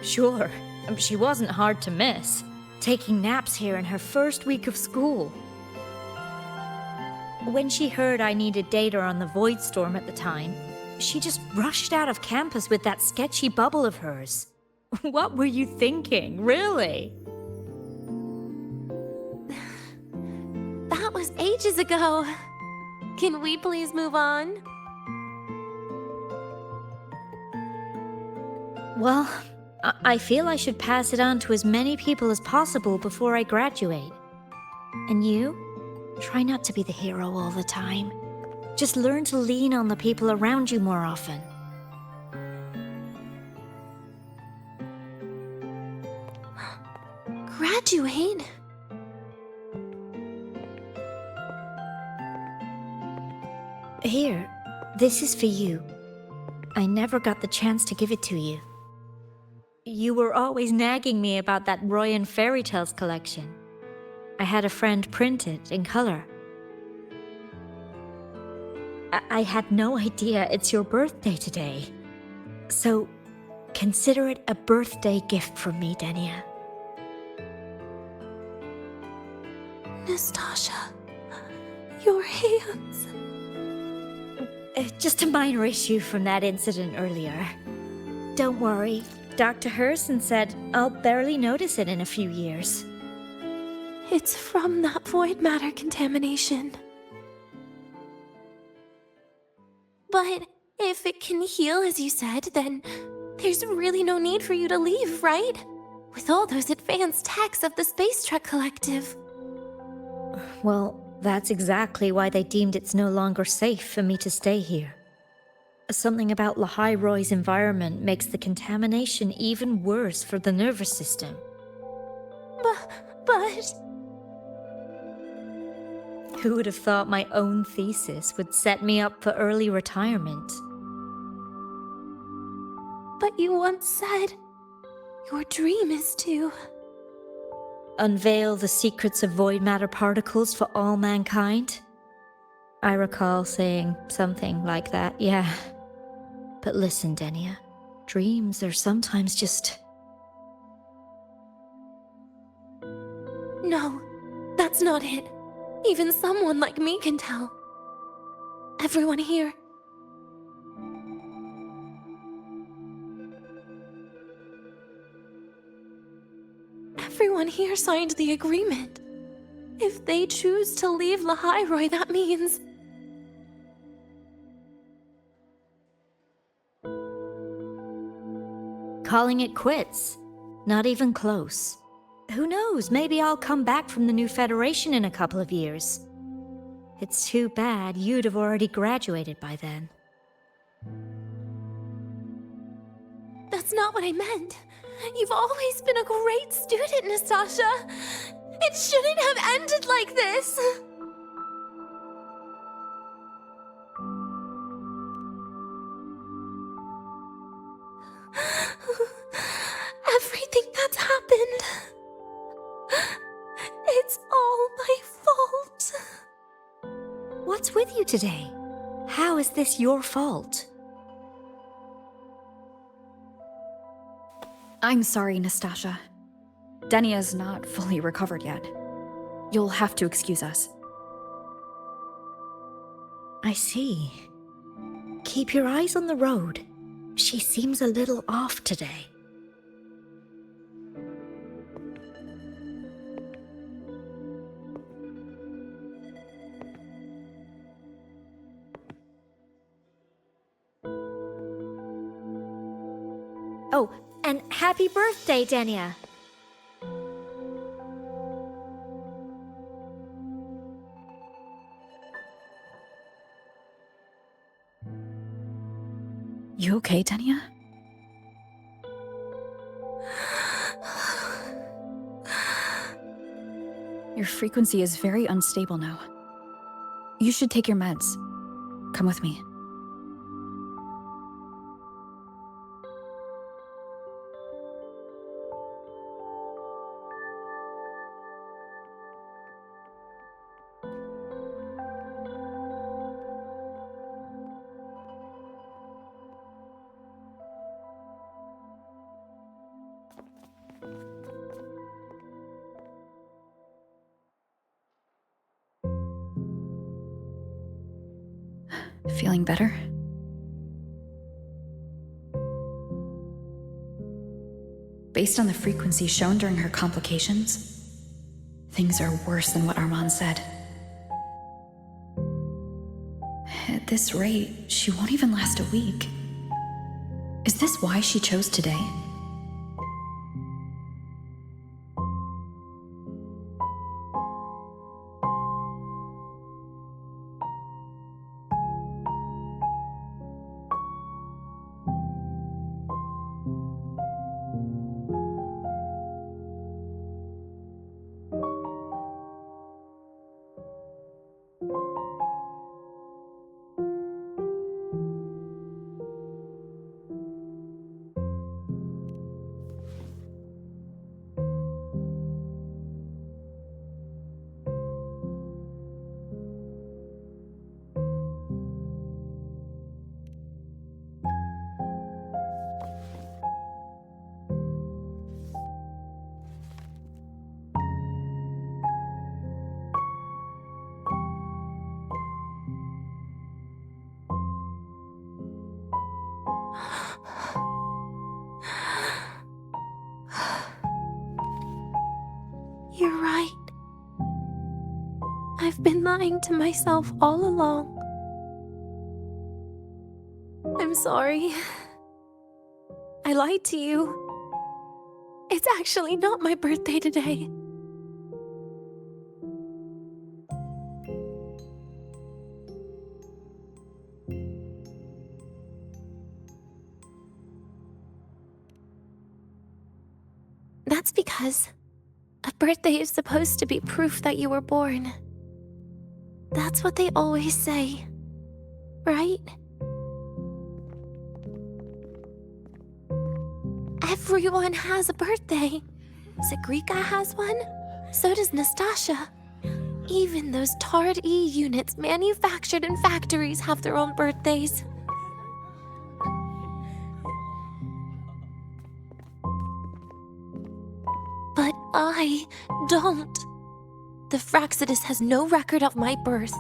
Sure, she wasn't hard to miss, taking naps here in her first week of school. When she heard I needed data on the Void Storm at the time, she just rushed out of campus with that sketchy bubble of hers. What were you thinking, really?
That was ages ago. Can we please move on?
Well, I feel I should pass it on to as many people as possible before I graduate. And you? Try not to be the hero all the time. Just learn to lean on the people around you more often.
Graduate?
Here, this is for you. I never got the chance to give it to you. You were always nagging me about that Roy and Fairy Tales collection. I had a friend print it in color. I had no idea it's your birthday today. So, consider it a birthday gift from me, Deina.
Nastasha, your hands.
Just a minor issue from that incident earlier. Don't worry, Dr. Herson said I'll barely notice it in a few years.
It's from that void matter contamination. But if it can heal, as you said, then there's really no need for you to leave, right? With all those advanced techs of the Space Trek Collective.
Well, that's exactly why they deemed it's no longer safe for me to stay here. Something about Lahai Roy's environment makes the contamination even worse for the nervous system.
But...
Who would have thought my own thesis would set me up for early retirement?
But you once said your dream is to...
unveil the secrets of void matter particles for all mankind? I recall saying something like that, yeah. But listen, Deina, dreams are sometimes just...
No, that's not it. Even someone like me can tell. Everyone here. Everyone here signed the agreement. If they choose to leave Lahai Roy, that means...
calling it quits. Not even close. Who knows, maybe I'll come back from the new Federation in a couple of years. It's too bad you'd have already graduated by then.
That's not what I meant. You've always been a great student, Nastasha. It shouldn't have ended like this. Everything that's happened... it's all my fault.
What's with you today? How is this your fault?
I'm sorry, Nastasha. Denia's not fully recovered yet. You'll have to excuse us.
I see. Keep your eyes on the road. She seems a little off today. Oh, and happy birthday, Deina!
You okay, Deina? Your frequency is very unstable now. You should take your meds. Come with me. Feeling better? Based on the frequency shown during her complications, things are worse than what Armand said. At this rate, she won't even last a week. Is this why she chose today?
You're right. I've been lying to myself all along. I'm sorry. I lied to you. It's actually not my birthday today. That's because a birthday is supposed to be proof that you were born. That's what they always say, right? Everyone has a birthday. Zagrika has one, so does Nastasha. Even those Tard E units manufactured in factories have their own birthdays. But I don't. The Fraxidus has no record of my birth.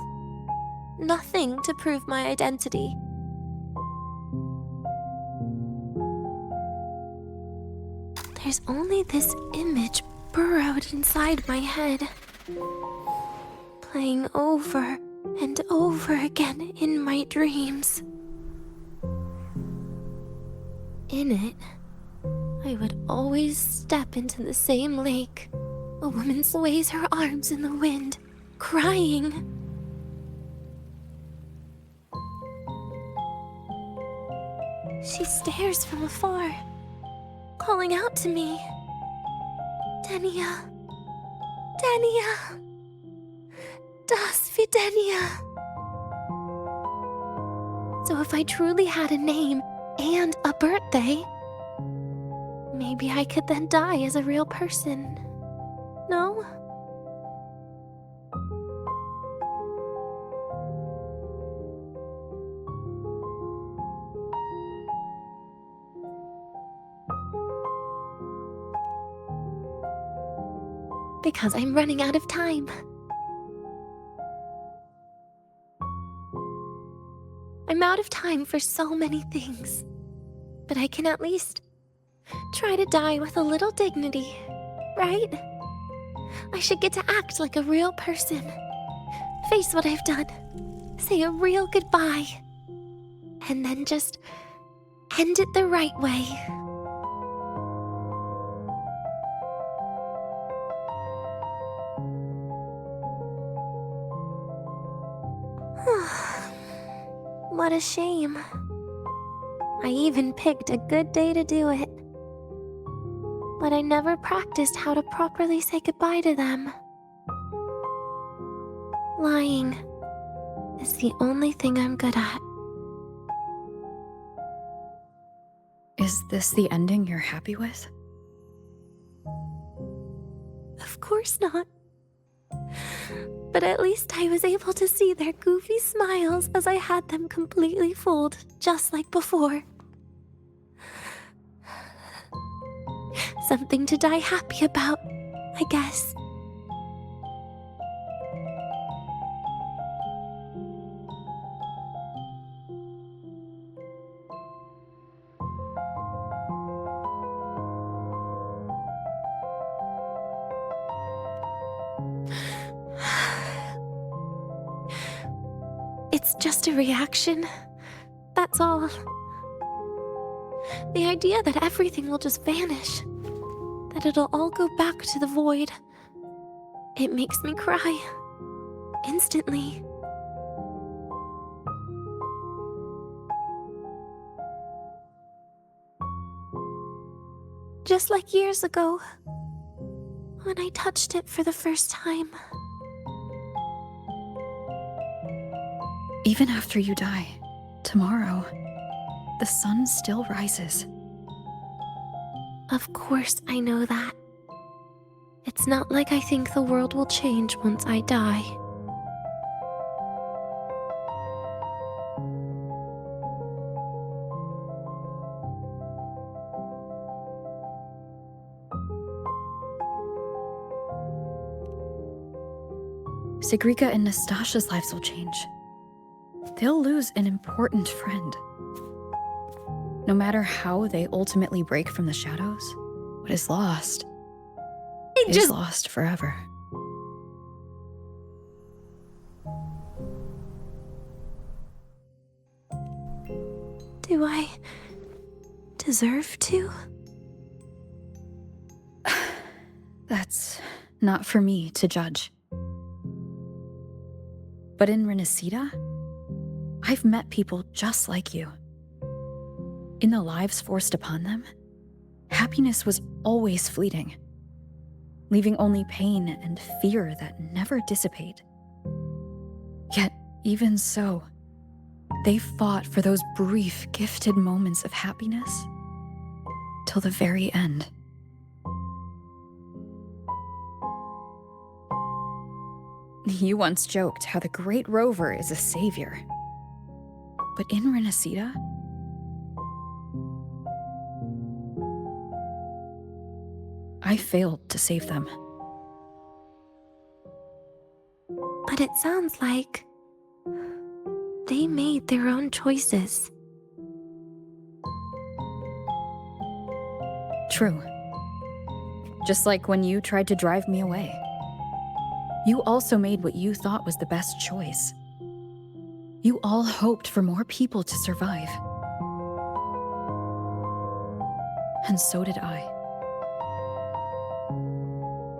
Nothing to prove my identity. There's only this image burrowed inside my head, playing over and over again in my dreams. In it, I would always step into the same lake. A woman sways her arms in the wind, crying. She stares from afar, calling out to me. Deina. Deina. Das Videnia. So if I truly had a name and a birthday, maybe I could then die as a real person. No? Because I'm running out of time. I'm out of time for so many things, but I can at least try to die with a little dignity, right? I should get to act like a real person, face what I've done, say a real goodbye, and then just end it the right way. What a shame. I even picked a good day to do it. But I never practiced how to properly say goodbye to them. Lying is the only thing I'm good at.
Is this the ending you're happy with?
Of course not. But at least I was able to see their goofy smiles as I had them completely fooled, just like before. Something to die happy about, I guess. It's just a reaction. That's all. The idea that everything will just vanish, that it'll all go back to the void, it makes me cry. Instantly. Just like years ago, when I touched it for the first time.
Even after you die, tomorrow, the sun still rises.
Of course I know that. It's not like I think the world will change once I die.
Sigrika and Nastasha's lives will change. They'll lose an important friend. No matter how they ultimately break from the shadows, what is lost is lost forever.
Do I deserve to?
That's not for me to judge. But in Renacida, I've met people just like you. In the lives forced upon them, happiness was always fleeting, leaving only pain and fear that never dissipate. Yet, even so, they fought for those brief, gifted moments of happiness till the very end. You once joked how the great rover is a savior. But in Renacida, I failed to save them.
But it sounds like they made their own choices.
True. Just like when you tried to drive me away. You also made what you thought was the best choice. You all hoped for more people to survive. And so did I.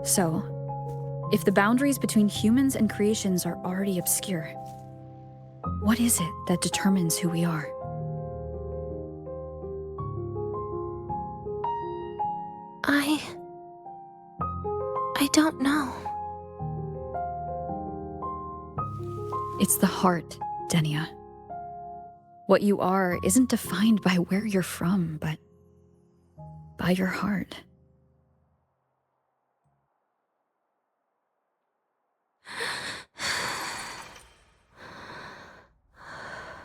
So, if the boundaries between humans and creations are already obscure, what is it that determines who we are?
I don't know.
It's the heart, Deina. What you are isn't defined by where you're from, but by your heart.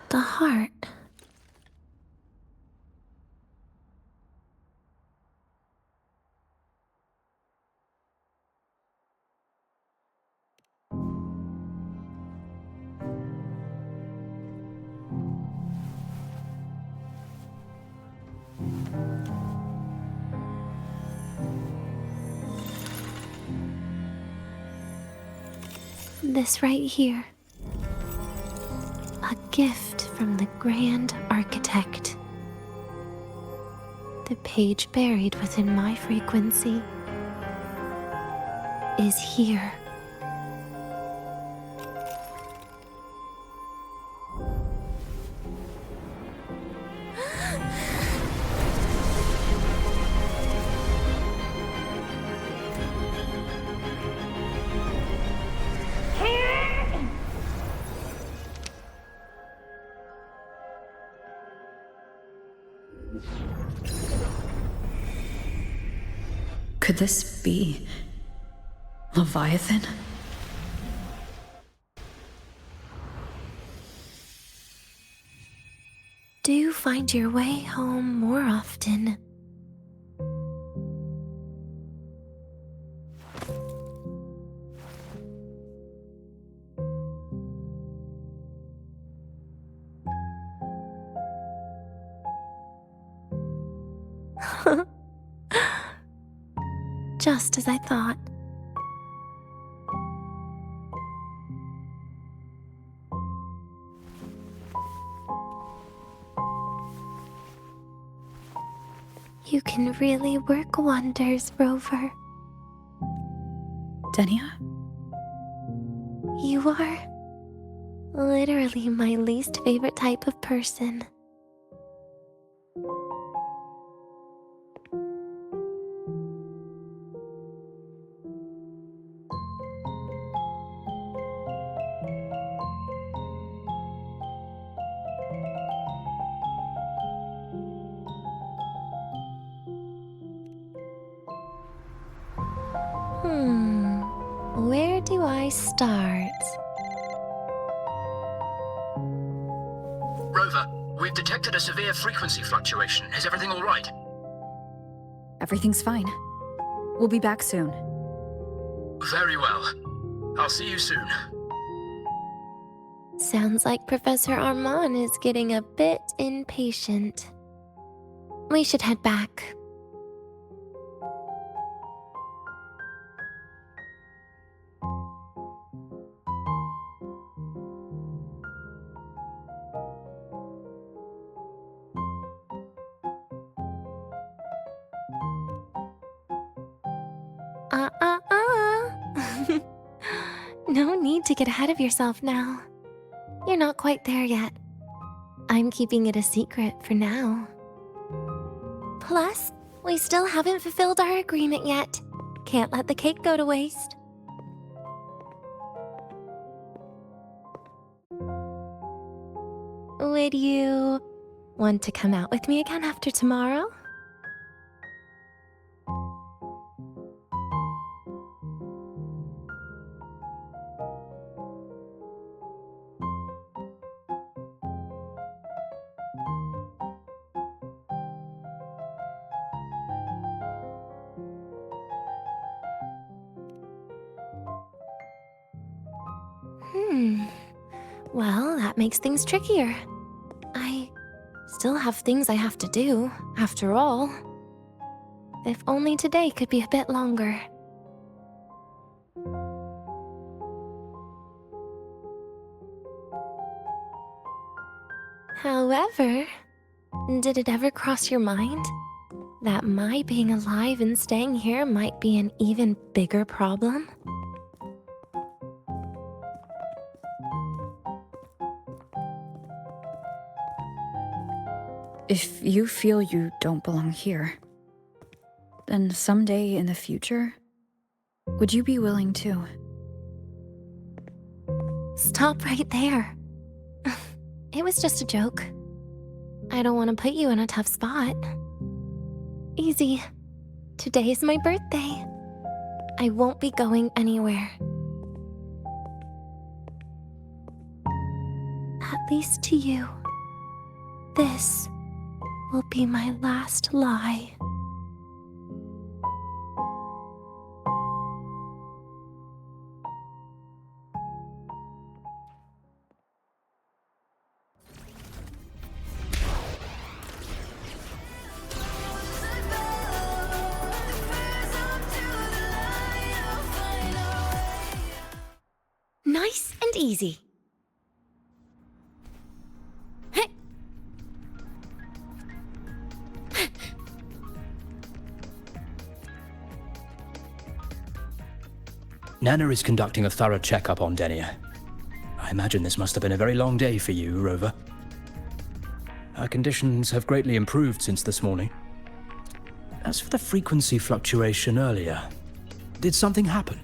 The heart. This right here. A gift from the Grand Architect. The page buried within my frequency is here.
Could this be Leviathan?
Do you find your way home more often? Just as I thought. You can really work wonders, Rover.
Denia?
You are literally my least favorite type of person. Where do I start?
Rover, we've detected a severe frequency fluctuation. Is everything all right?
Everything's fine. We'll be back soon.
Very well. I'll see you soon.
Sounds like Professor Armand is getting a bit impatient. We should head back. No need to get ahead of yourself now. You're not quite there yet. I'm keeping it a secret for now. Plus, we still haven't fulfilled our agreement yet. Can't let the cake go to waste. Would you want to come out with me again after tomorrow? Well, that makes things trickier. I still have things I have to do, after all. If only today could be a bit longer. However, did it ever cross your mind that my being alive and staying here might be an even bigger problem?
If you feel you don't belong here, then someday in the future, would you be willing to?
Stop right there. It was just a joke. I don't want to put you in a tough spot. Easy. Today's my birthday. I won't be going anywhere. At least to you. This will be my last lie. Nice and easy.
Nana is conducting a thorough checkup on Denia. I imagine this must have been a very long day for you, Rover. Her conditions have greatly improved since this morning. As for the frequency fluctuation earlier, did something happen?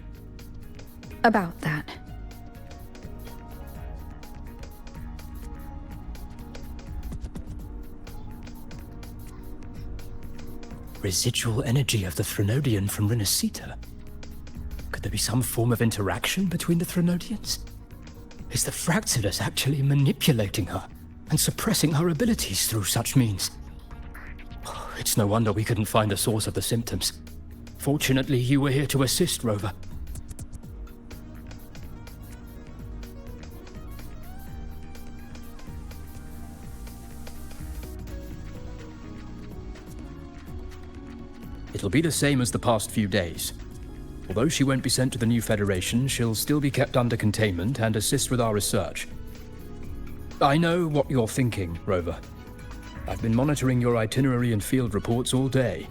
About that.
Residual energy of the Threnodian from Renacita. Could there be some form of interaction between the Threnodians? Is the Fraxidus actually manipulating her and suppressing her abilities through such means? It's no wonder we couldn't find the source of the symptoms. Fortunately, you were here to assist, Rover. It'll be the same as the past few days. Although she won't be sent to the new Federation, she'll still be kept under containment and assist with our research. I know what you're thinking, Rover. I've been monitoring your itinerary and field reports all day.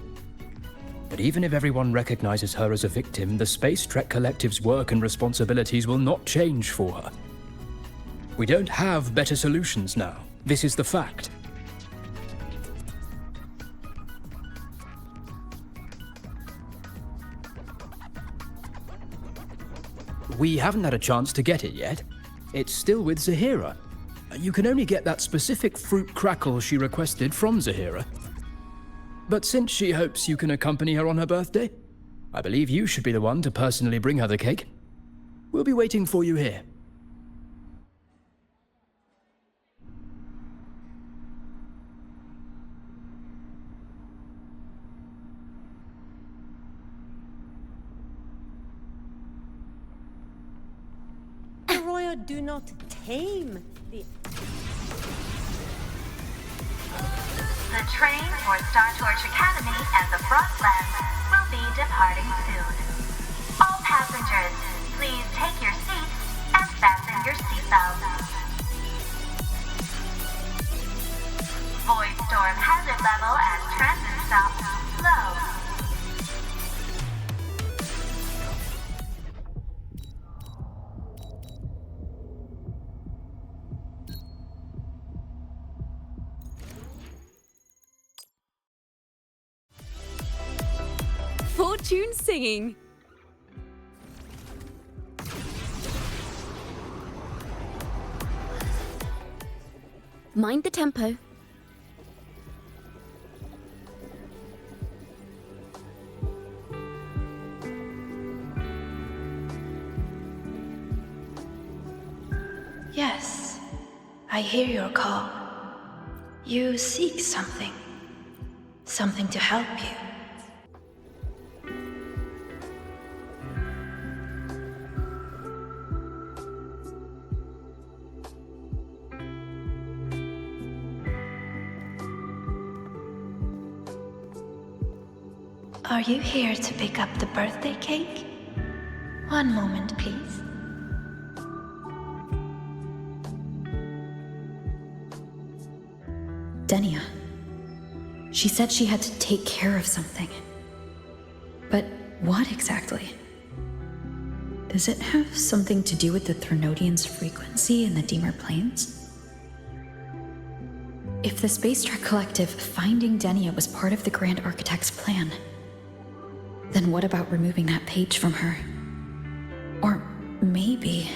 But even if everyone recognizes her as a victim, the Space Trek Collective's work and responsibilities will not change for her. We don't have better solutions now. This is the fact. We haven't had a chance to get it yet. It's still with Zahira. You can only get that specific fruit crackle she requested from Zahira. But since she hopes you can accompany her on her birthday, I believe you should be the one to personally bring her the cake. We'll be waiting for you here.
Arroyo, do not tame the...
The train for Star Torch Academy and the Frostlands will be departing soon. All passengers, please take your seats and fasten your seatbelts. Void storm hazard level at transit stop low.
Fortune singing. Mind the tempo.
Yes, I hear your call. You seek something. Something to help you. Are you here to pick up the birthday cake? One moment, please.
Deina. She said she had to take care of something. But what exactly? Does it have something to do with the Threnodian's frequency in the Deemer Plains? If the Space Trek Collective finding Deina was part of the Grand Architect's plan, then what about removing that page from her? Or maybe...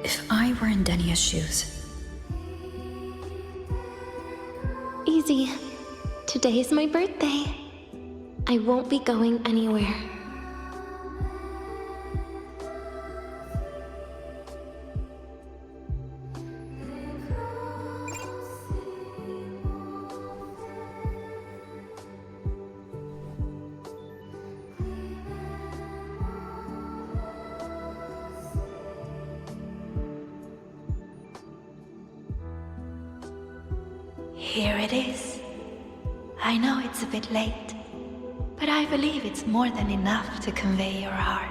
if I were in Denia's shoes...
Easy. Today's my birthday. I won't be going anywhere.
Here it is. I know it's a bit late, but I believe it's more than enough to convey your heart.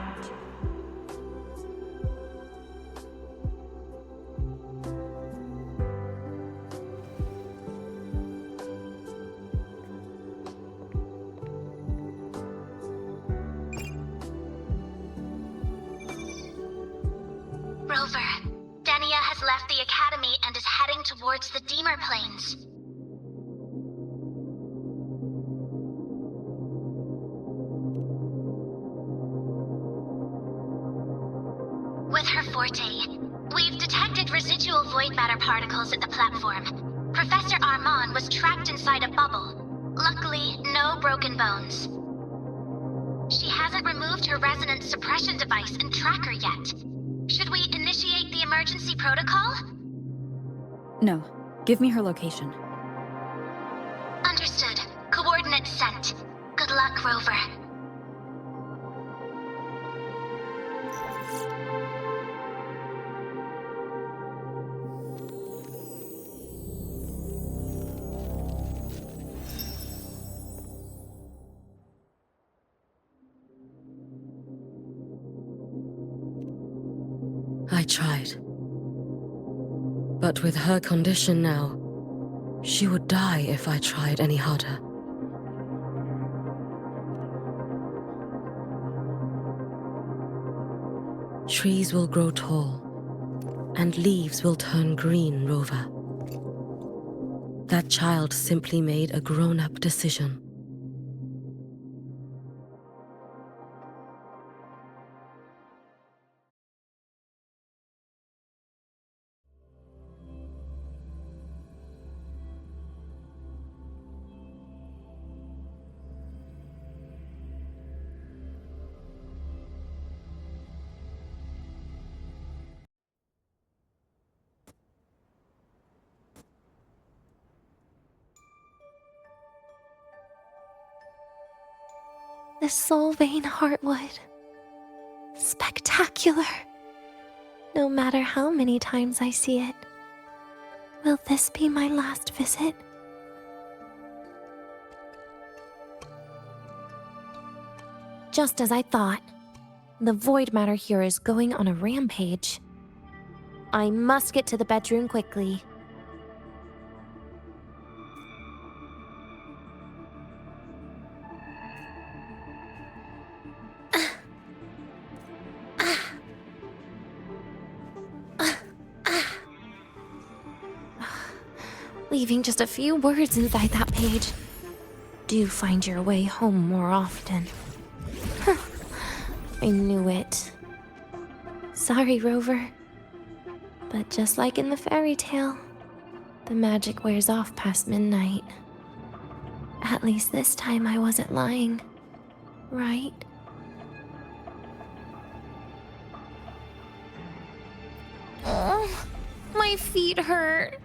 Rover, Deina has left the Academy and is heading towards the Deemer Plains. With her forte, we've detected residual void matter particles at the platform. Professor Armand was trapped inside a bubble. Luckily, no broken bones. She hasn't removed her resonance suppression device and tracker yet. Should we initiate the emergency protocol?
No. Give me her location.
Understood. Coordinates sent. Good luck, Rover.
I tried.
But with her condition now, she would die if I tried any harder. Trees will grow tall, and leaves will turn green, Rover. That child simply made a grown-up decision.
The soul vein heartwood. Spectacular. No matter how many times I see it. Will this be my last visit? Just as I thought. The void matter here is going on a rampage. I must get to the bedroom quickly. Leaving just a few words inside that page. Do find your way home more often. I knew it. Sorry, Rover. But just like in the fairy tale, the magic wears off past midnight. At least this time I wasn't lying, right? Oh, my feet hurt.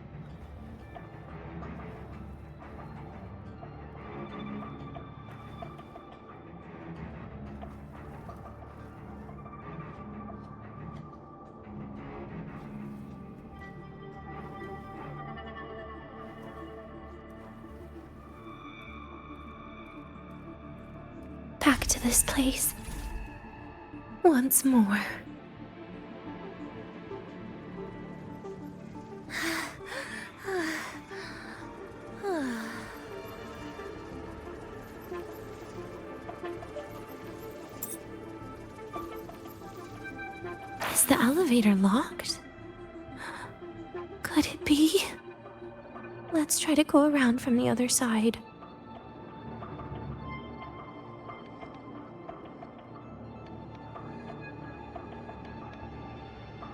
Back to this place. Once more. Is the elevator locked? Could it be? Let's try to go around from the other side.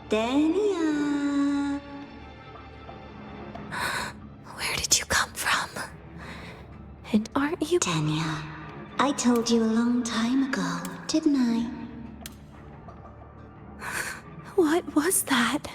Deina!
Where did you come from? And aren't you...
Deina, I told you a long time ago, didn't I?
What was that?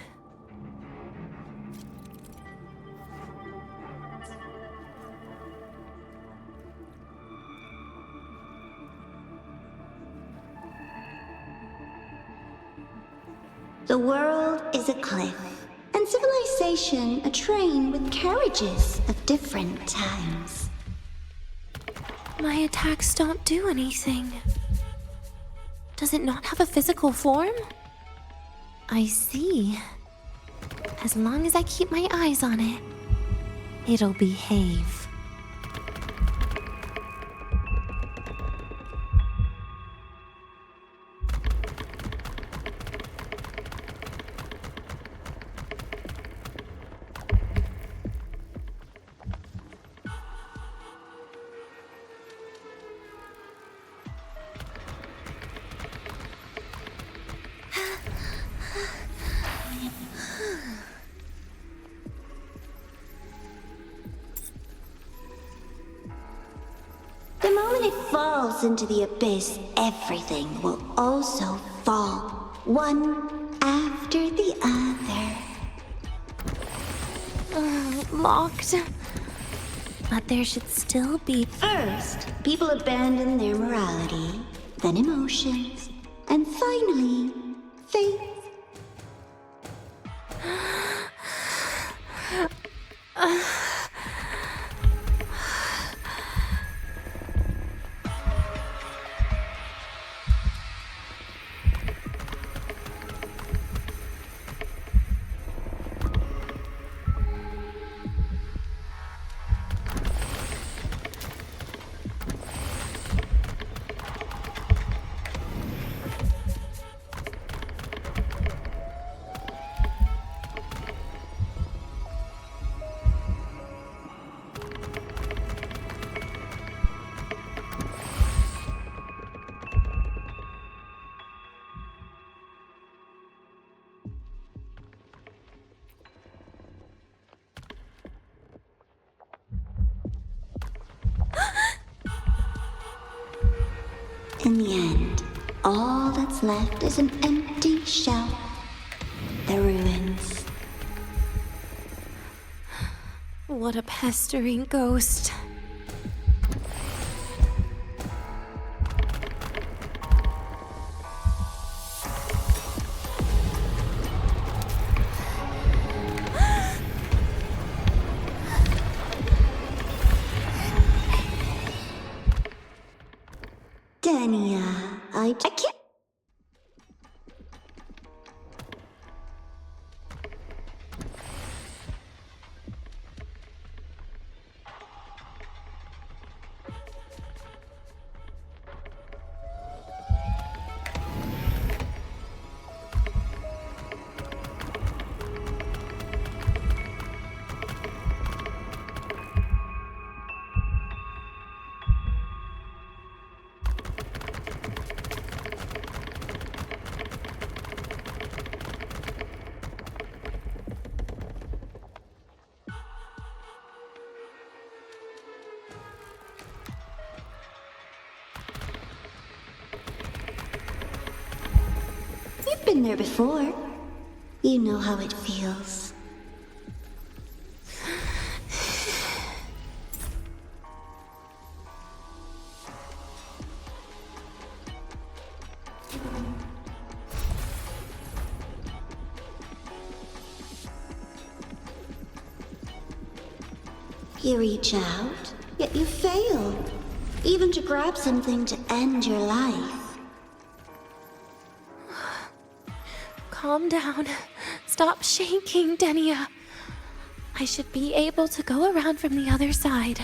The world is a cliff, and civilization a train with carriages of different times.
My attacks don't do anything. Does it not have a physical form? I see. As long as I keep my eyes on it, it'll behave.
The moment it falls into the abyss, everything will also fall, one after the other.
Locked. But there should still be...
First, people abandon their morality, then emotions, and finally, faith. In the end, all that's left is an empty shell. The ruins.
What a pestering ghost.
Deina, I can't. You've been there before. You know how it feels. You reach out, yet you fail. Even to grab something to end your life.
Calm down. Stop shaking, Deina. I should be able to go around from the other side.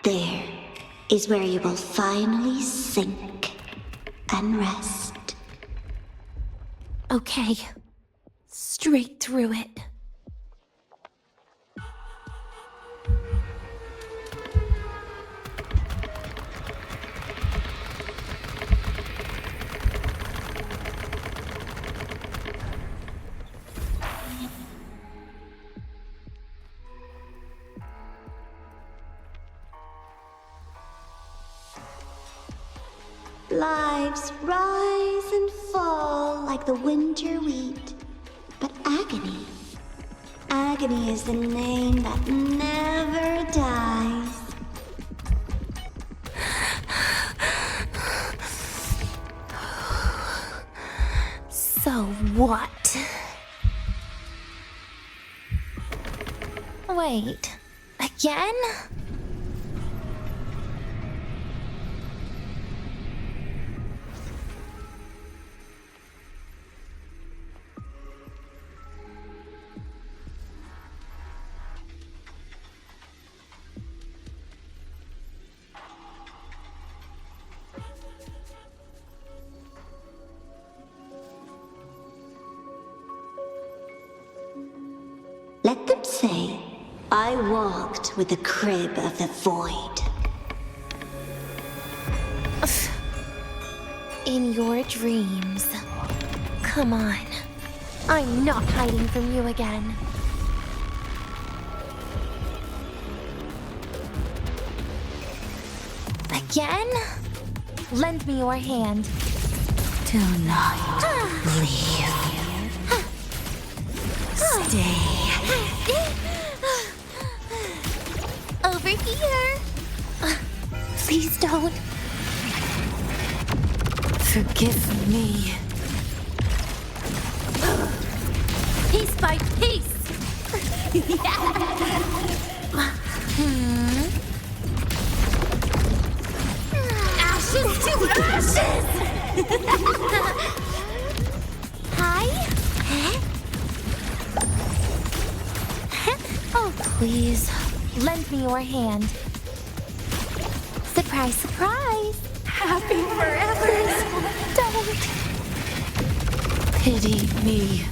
There is where you will finally sink and rest.
Okay. Straight through it.
Lives rise and fall like the winter wheat. But agony. Agony is the name that never dies.
So what? Wait. Again?
Let them say, I walked with the crib of the void.
In your dreams. Come on. I'm not hiding from you again. Again? Lend me your hand.
Do not leave. Stay.
Over here. Please don't.
Forgive me.
Piece by piece. Ashes to ashes. Hi? Oh, please. Lend me your hand. Surprise.
Surprise, surprise! Happy forever! Don't!
Pity me.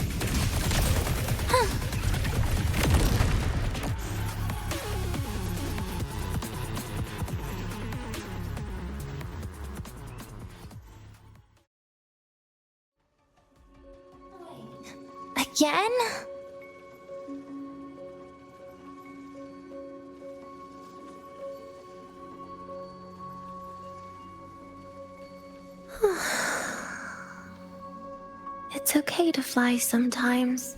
Again?
It's okay to fly sometimes,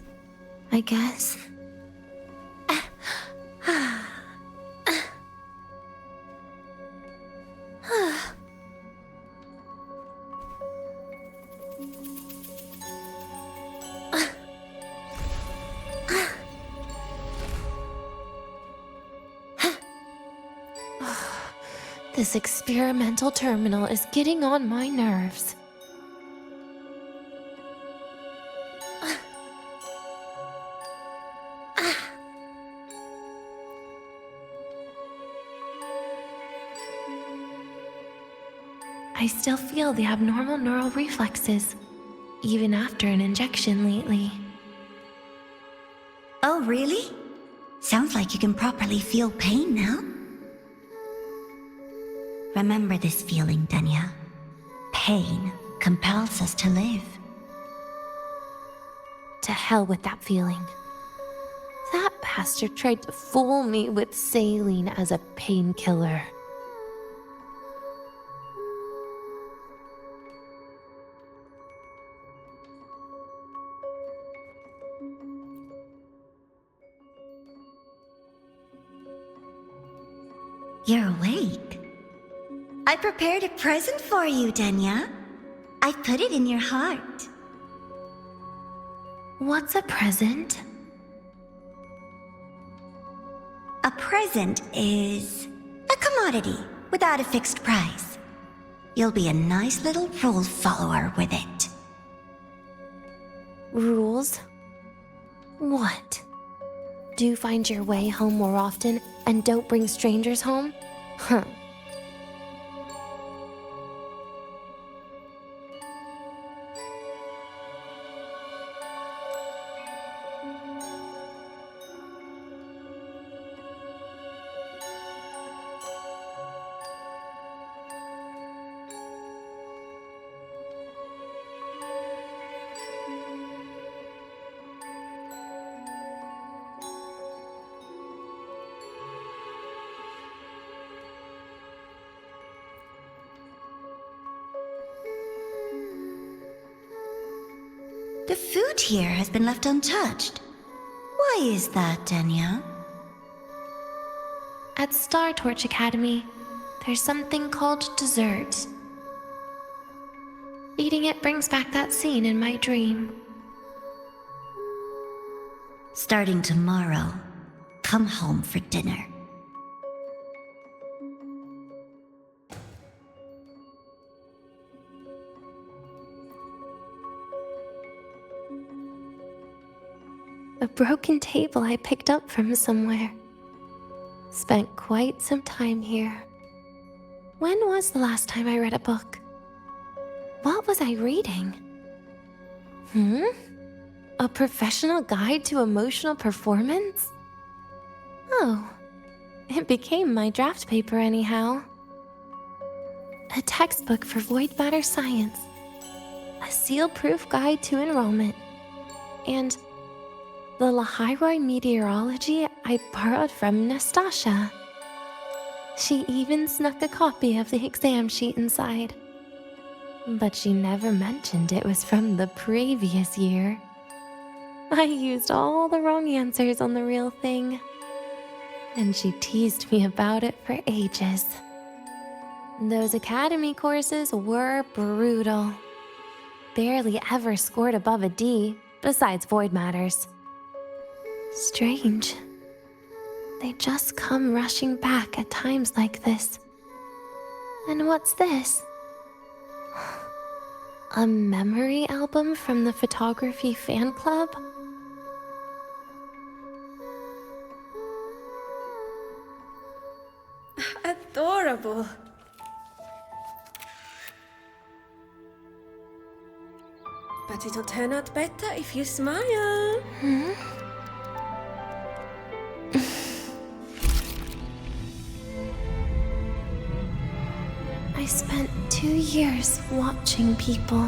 I guess. This experimental terminal is getting on my nerves. I still feel the abnormal neural reflexes, even after an injection lately.
Oh, really? Sounds like you can properly feel pain now. Remember this feeling, Denya. Pain compels us to live.
To hell with that feeling. That bastard tried to fool me with saline as a painkiller.
You're awake. I prepared a present for you, Denya. I put it in your heart.
What's a present?
A present is a commodity without a fixed price. You'll be a nice little rule follower with it.
Rules? What? Do find your way home more often and don't bring strangers home? Huh.
The food here has been left untouched. Why is that, Denya?
At Star Torch Academy, there's something called dessert. Eating it brings back that scene in my dream.
Starting tomorrow, come home for dinner.
A broken table I picked up from somewhere. Spent quite some time here. When was the last time I read a book? What was I reading? A professional guide to emotional performance? Oh, it became my draft paper anyhow. A textbook for void matter science. A seal-proof guide to enrollment. And the Lahiroi meteorology I borrowed from Nastasha. She even snuck a copy of the exam sheet inside. But she never mentioned it was from the previous year. I used all the wrong answers on the real thing. And she teased me about it for ages. Those academy courses were brutal. Barely ever scored above a D, besides void matters. Strange. They just come rushing back at times like this. And what's this? A memory album from the photography fan club?
Adorable.
But it'll turn out better if you smile.
I spent 2 years watching people.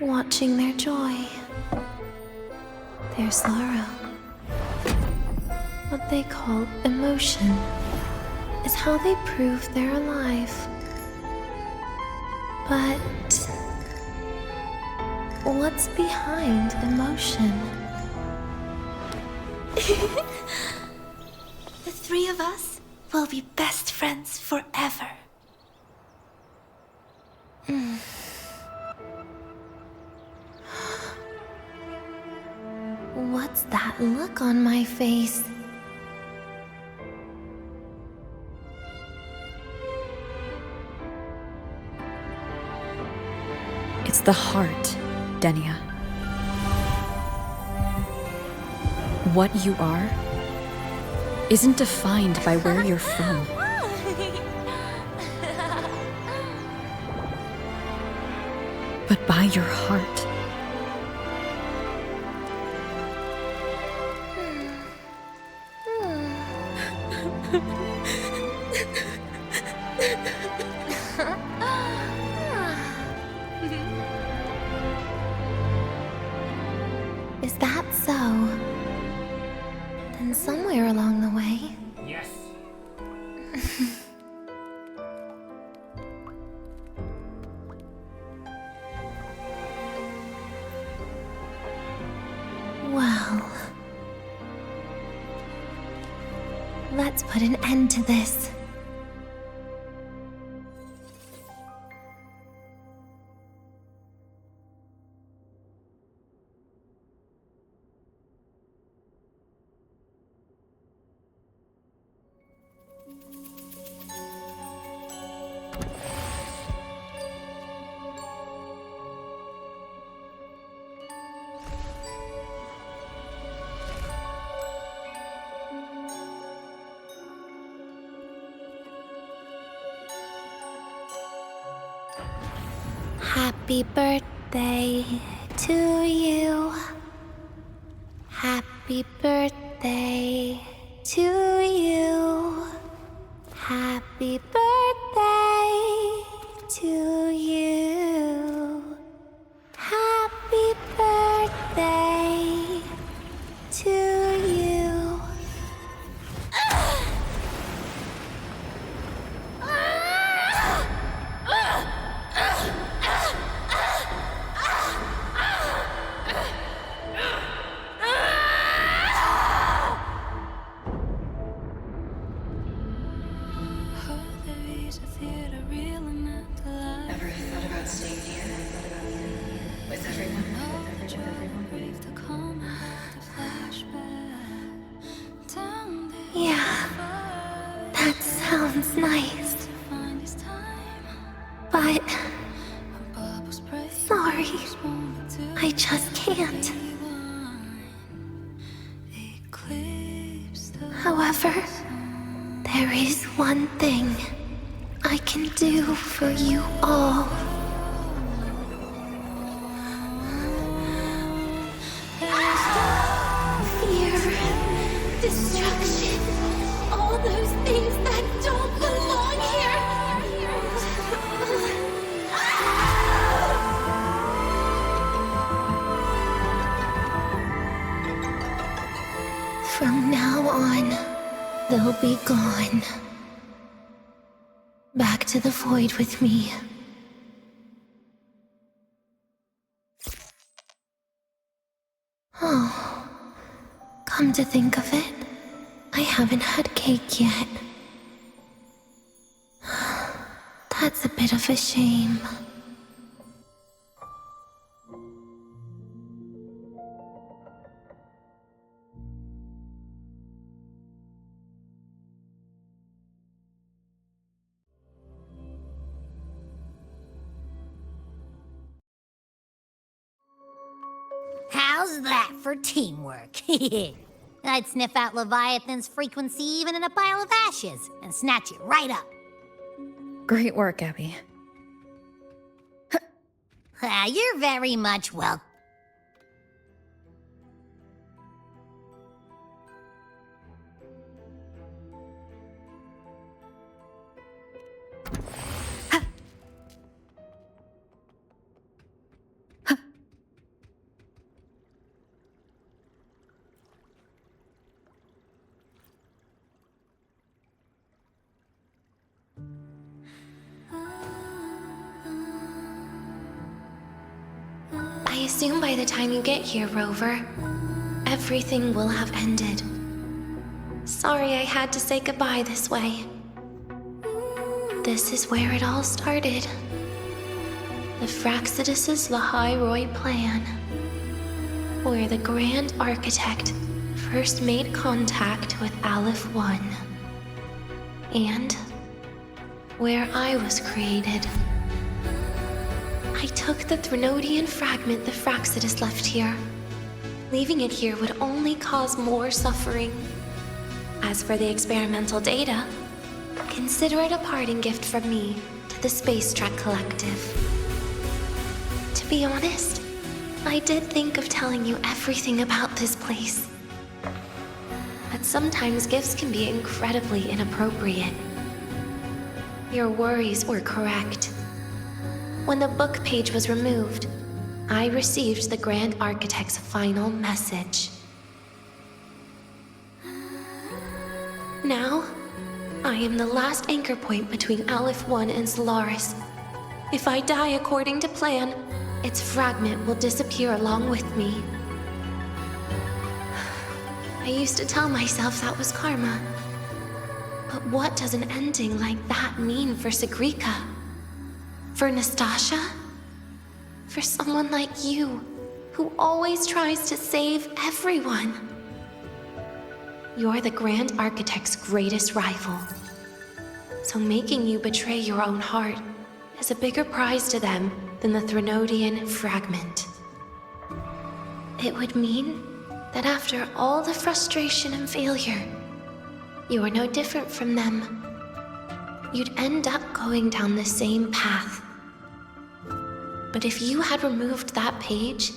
Watching their joy. Their sorrow. What they call emotion is how they prove they're alive. But what's behind emotion?
The three of us will be best friends forever.
What's that look on my face?
It's the heart, Deina. What you are isn't defined by where you're from. But by your heart.
Is that so? Then somewhere along the way...
Yes.
Well... Let's put an end to this. Happy birthday to you. Happy birthday to you. Happy birthday to you. Happy birthday to you.
Ever thought about staying here with everyone?
Yeah, that sounds nice. But... sorry, I just can't. However, there is one thing I can do for you all. Fear, destruction, all those things that don't belong here. From now on, they'll be gone. Back to the void with me. Oh, come to think of it, I haven't had cake yet. That's a bit of a shame.
How's that for teamwork? I'd sniff out Leviathan's frequency even in a pile of ashes and snatch it right up.
Great work, Abby.
You're very much welcome.
I assume by the time you get here, Rover, everything will have ended. Sorry I had to say goodbye this way. This is where it all started. The Fraxidus' Lahai plan. Where the Grand Architect first made contact with Aleph 1. And where I was created. I took the Threnodian fragment the Fraxidus left here. Leaving it here would only cause more suffering. As for the experimental data, consider it a parting gift from me to the Space Trek Collective. To be honest, I did think of telling you everything about this place. But sometimes gifts can be incredibly inappropriate. Your worries were correct. When the book page was removed, I received the Grand Architect's final message. Now, I am the last anchor point between Aleph 1 and Solaris. If I die according to plan, its fragment will disappear along with me. I used to tell myself that was karma. But what does an ending like that mean for Sigrika? For Nastasha? For someone like you, who always tries to save everyone? You're the Grand Architect's greatest rival. So making you betray your own heart is a bigger prize to them than the Threnodian fragment. It would mean that after all the frustration and failure, you are no different from them. You'd end up going down the same path. But if you had removed that page,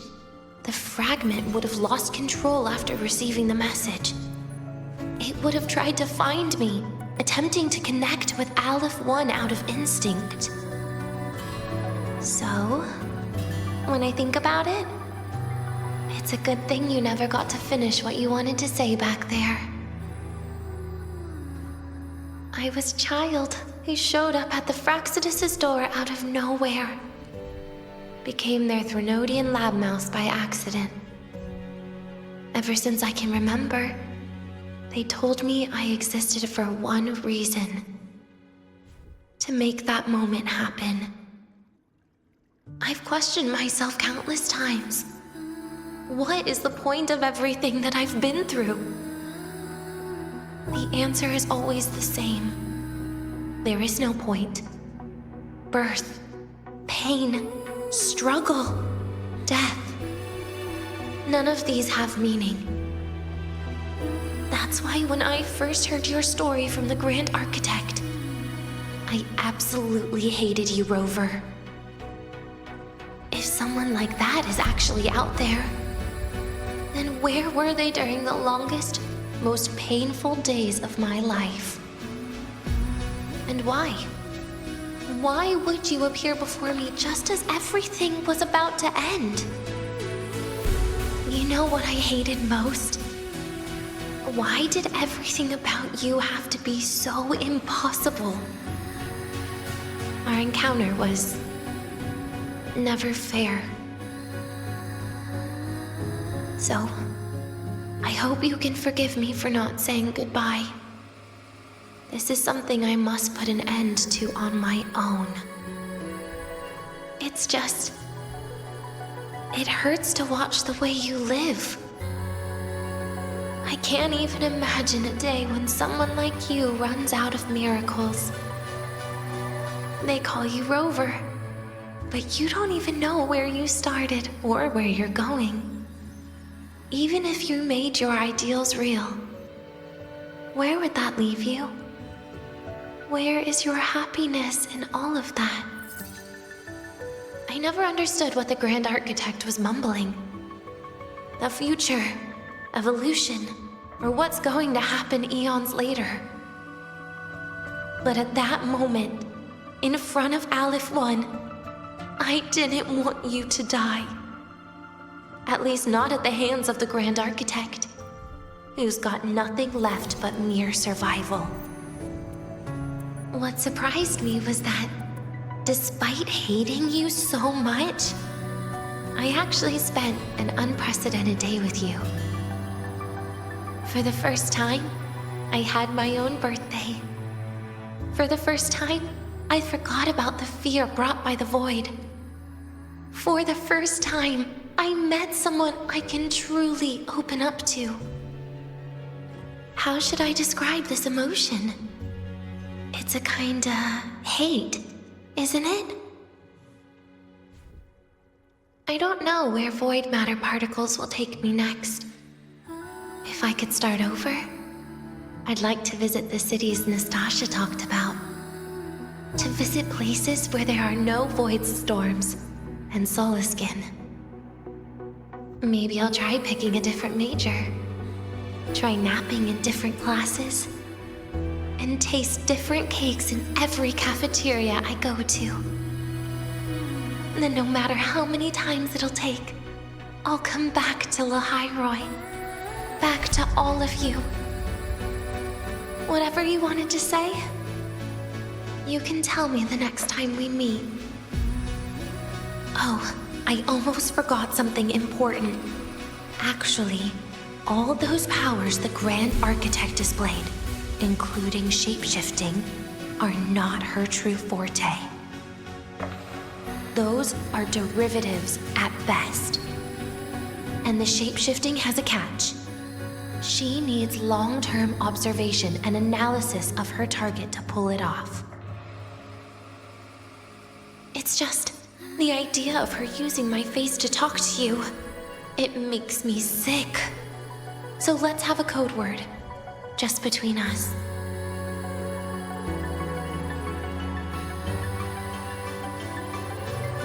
the fragment would have lost control after receiving the message. It would have tried to find me, attempting to connect with Aleph 1 out of instinct. So, when I think about it, it's a good thing you never got to finish what you wanted to say back there. I was a child who showed up at the Fraxidus' door out of nowhere. Became their Threnodian lab mouse by accident. Ever since I can remember, they told me I existed for one reason. To make that moment happen. I've questioned myself countless times. What is the point of everything that I've been through? The answer is always the same. There is no point. Birth, pain, struggle, death. None of these have meaning. That's why when I first heard your story from the Grand Architect, I absolutely hated you, Rover. If someone like that is actually out there, then where were they during the longest, most painful days of my life? And why? Why would you appear before me just as everything was about to end? You know what I hated most? Why did everything about you have to be so impossible? Our encounter was never fair. So, I hope you can forgive me for not saying goodbye. This is something I must put an end to on my own. It's just... it hurts to watch the way you live. I can't even imagine a day when someone like you runs out of miracles. They call you Rover, but you don't even know where you started or where you're going. Even if you made your ideals real, where would that leave you? Where is your happiness in all of that? I never understood what the Grand Architect was mumbling. The future, evolution, or what's going to happen eons later. But at that moment, in front of Aleph 1, I didn't want you to die. At least not at the hands of the Grand Architect, who's got nothing left but mere survival. What surprised me was that, despite hating you so much, I actually spent an unprecedented day with you. For the first time, I had my own birthday. For the first time, I forgot about the fear brought by the void. For the first time, I met someone I can truly open up to. How should I describe this emotion? It's a kinda hate, isn't it? I don't know where void matter particles will take me next. If I could start over, I'd like to visit the cities Nastasha talked about. To visit places where there are no void storms and Solaskin. Maybe I'll try picking a different major. Try napping in different classes. And taste different cakes in every cafeteria I go to. Then no matter how many times it'll take, I'll come back to Lahairoi. Back to all of you. Whatever you wanted to say, you can tell me the next time we meet. Oh, I almost forgot something important. Actually, all those powers the Grand Architect displayed, including shapeshifting, are not her true forte. Those are derivatives at best. And the shapeshifting has a catch. She needs long-term observation and analysis of her target to pull it off. It's just the idea of her using my face to talk to you. It makes me sick. So let's have a code word, just between us.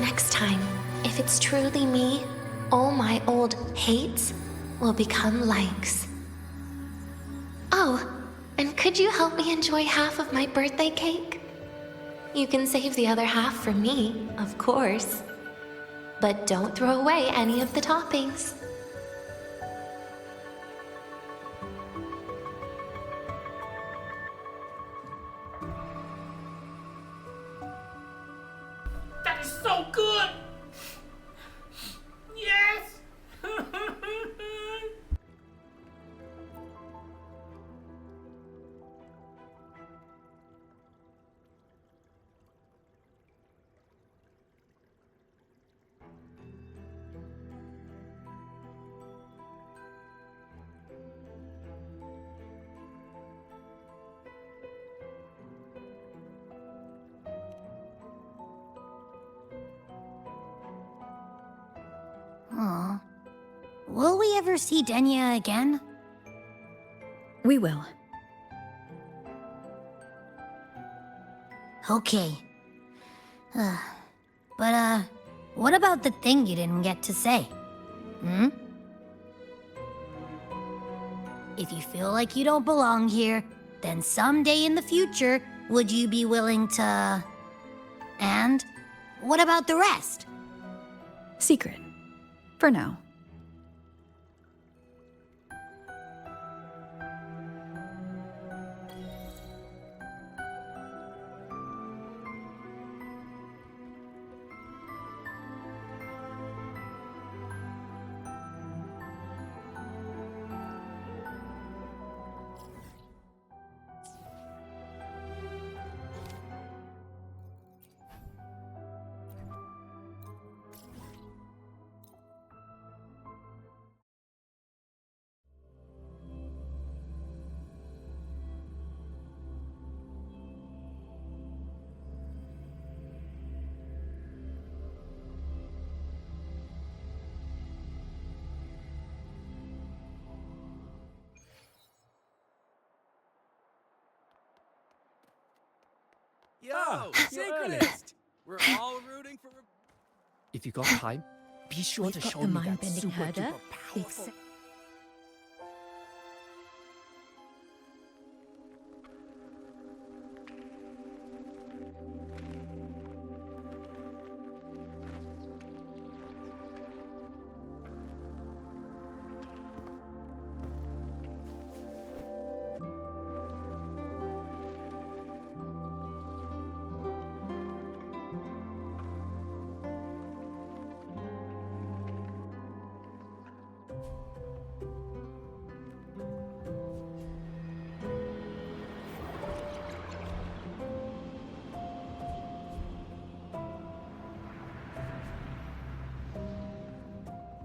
Next time, if it's truly me, all my old hates will become likes. Oh, and could you help me enjoy half of my birthday cake? You can save the other half for me, of course. But don't throw away any of the toppings.
That is so good! Yes!
Aw. Will we ever see Denia again?
We will.
Okay. But, what about the thing you didn't get to say? Hmm? If you feel like you don't belong here, then someday in the future, would you be willing to... And what about the rest?
Secret. For now.
Yo, synchronist! We're all rooting for... If you got time, be sure to show me that super duper powerful.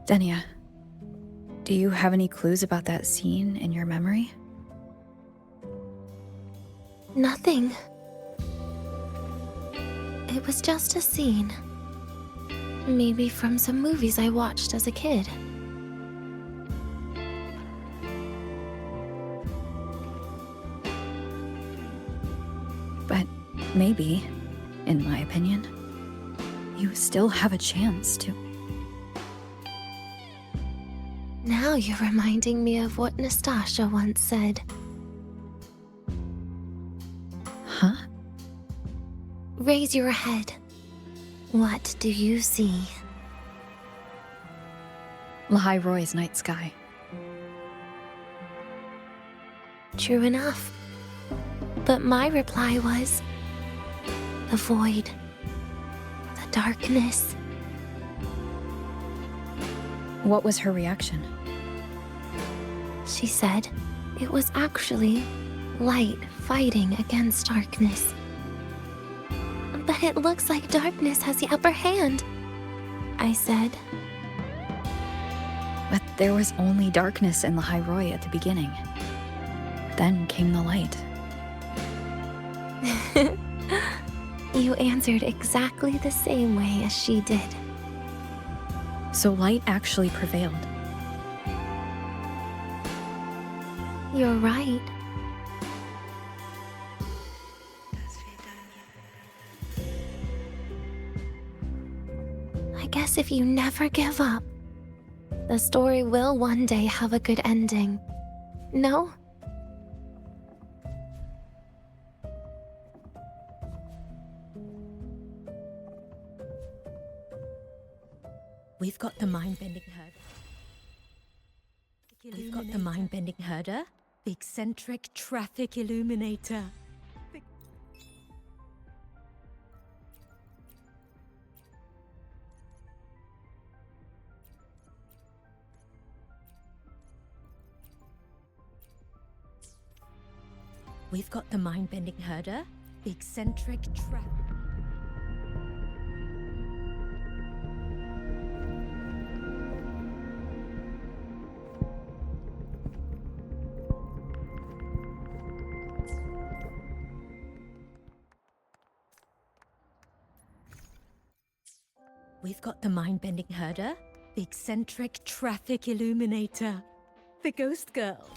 Denia, do you have any clues about that scene in your memory?
Nothing. It was just a scene. Maybe from some movies I watched as a kid.
But maybe, in my opinion, you still have a chance to...
Now you're reminding me of what Nastasha once said.
Huh?
Raise your head. What do you see?
Lahai Roy's night sky.
True enough. But my reply was... the void. The darkness.
What was her reaction?
She said it was actually light fighting against darkness. But it looks like darkness has the upper hand, I said.
But there was only darkness in Lahai Roy at the beginning. Then came the light.
You answered exactly the same way as she did.
So light actually prevailed.
You're right. I guess if you never give up, the story will one day have a good ending. No?
We've got the mind-bending herder. We've got the mind-bending herder, the eccentric traffic illuminator. We've got the mind-bending herder, the eccentric traffic. We've got the mind-bending herder, the eccentric traffic illuminator, the ghost girl.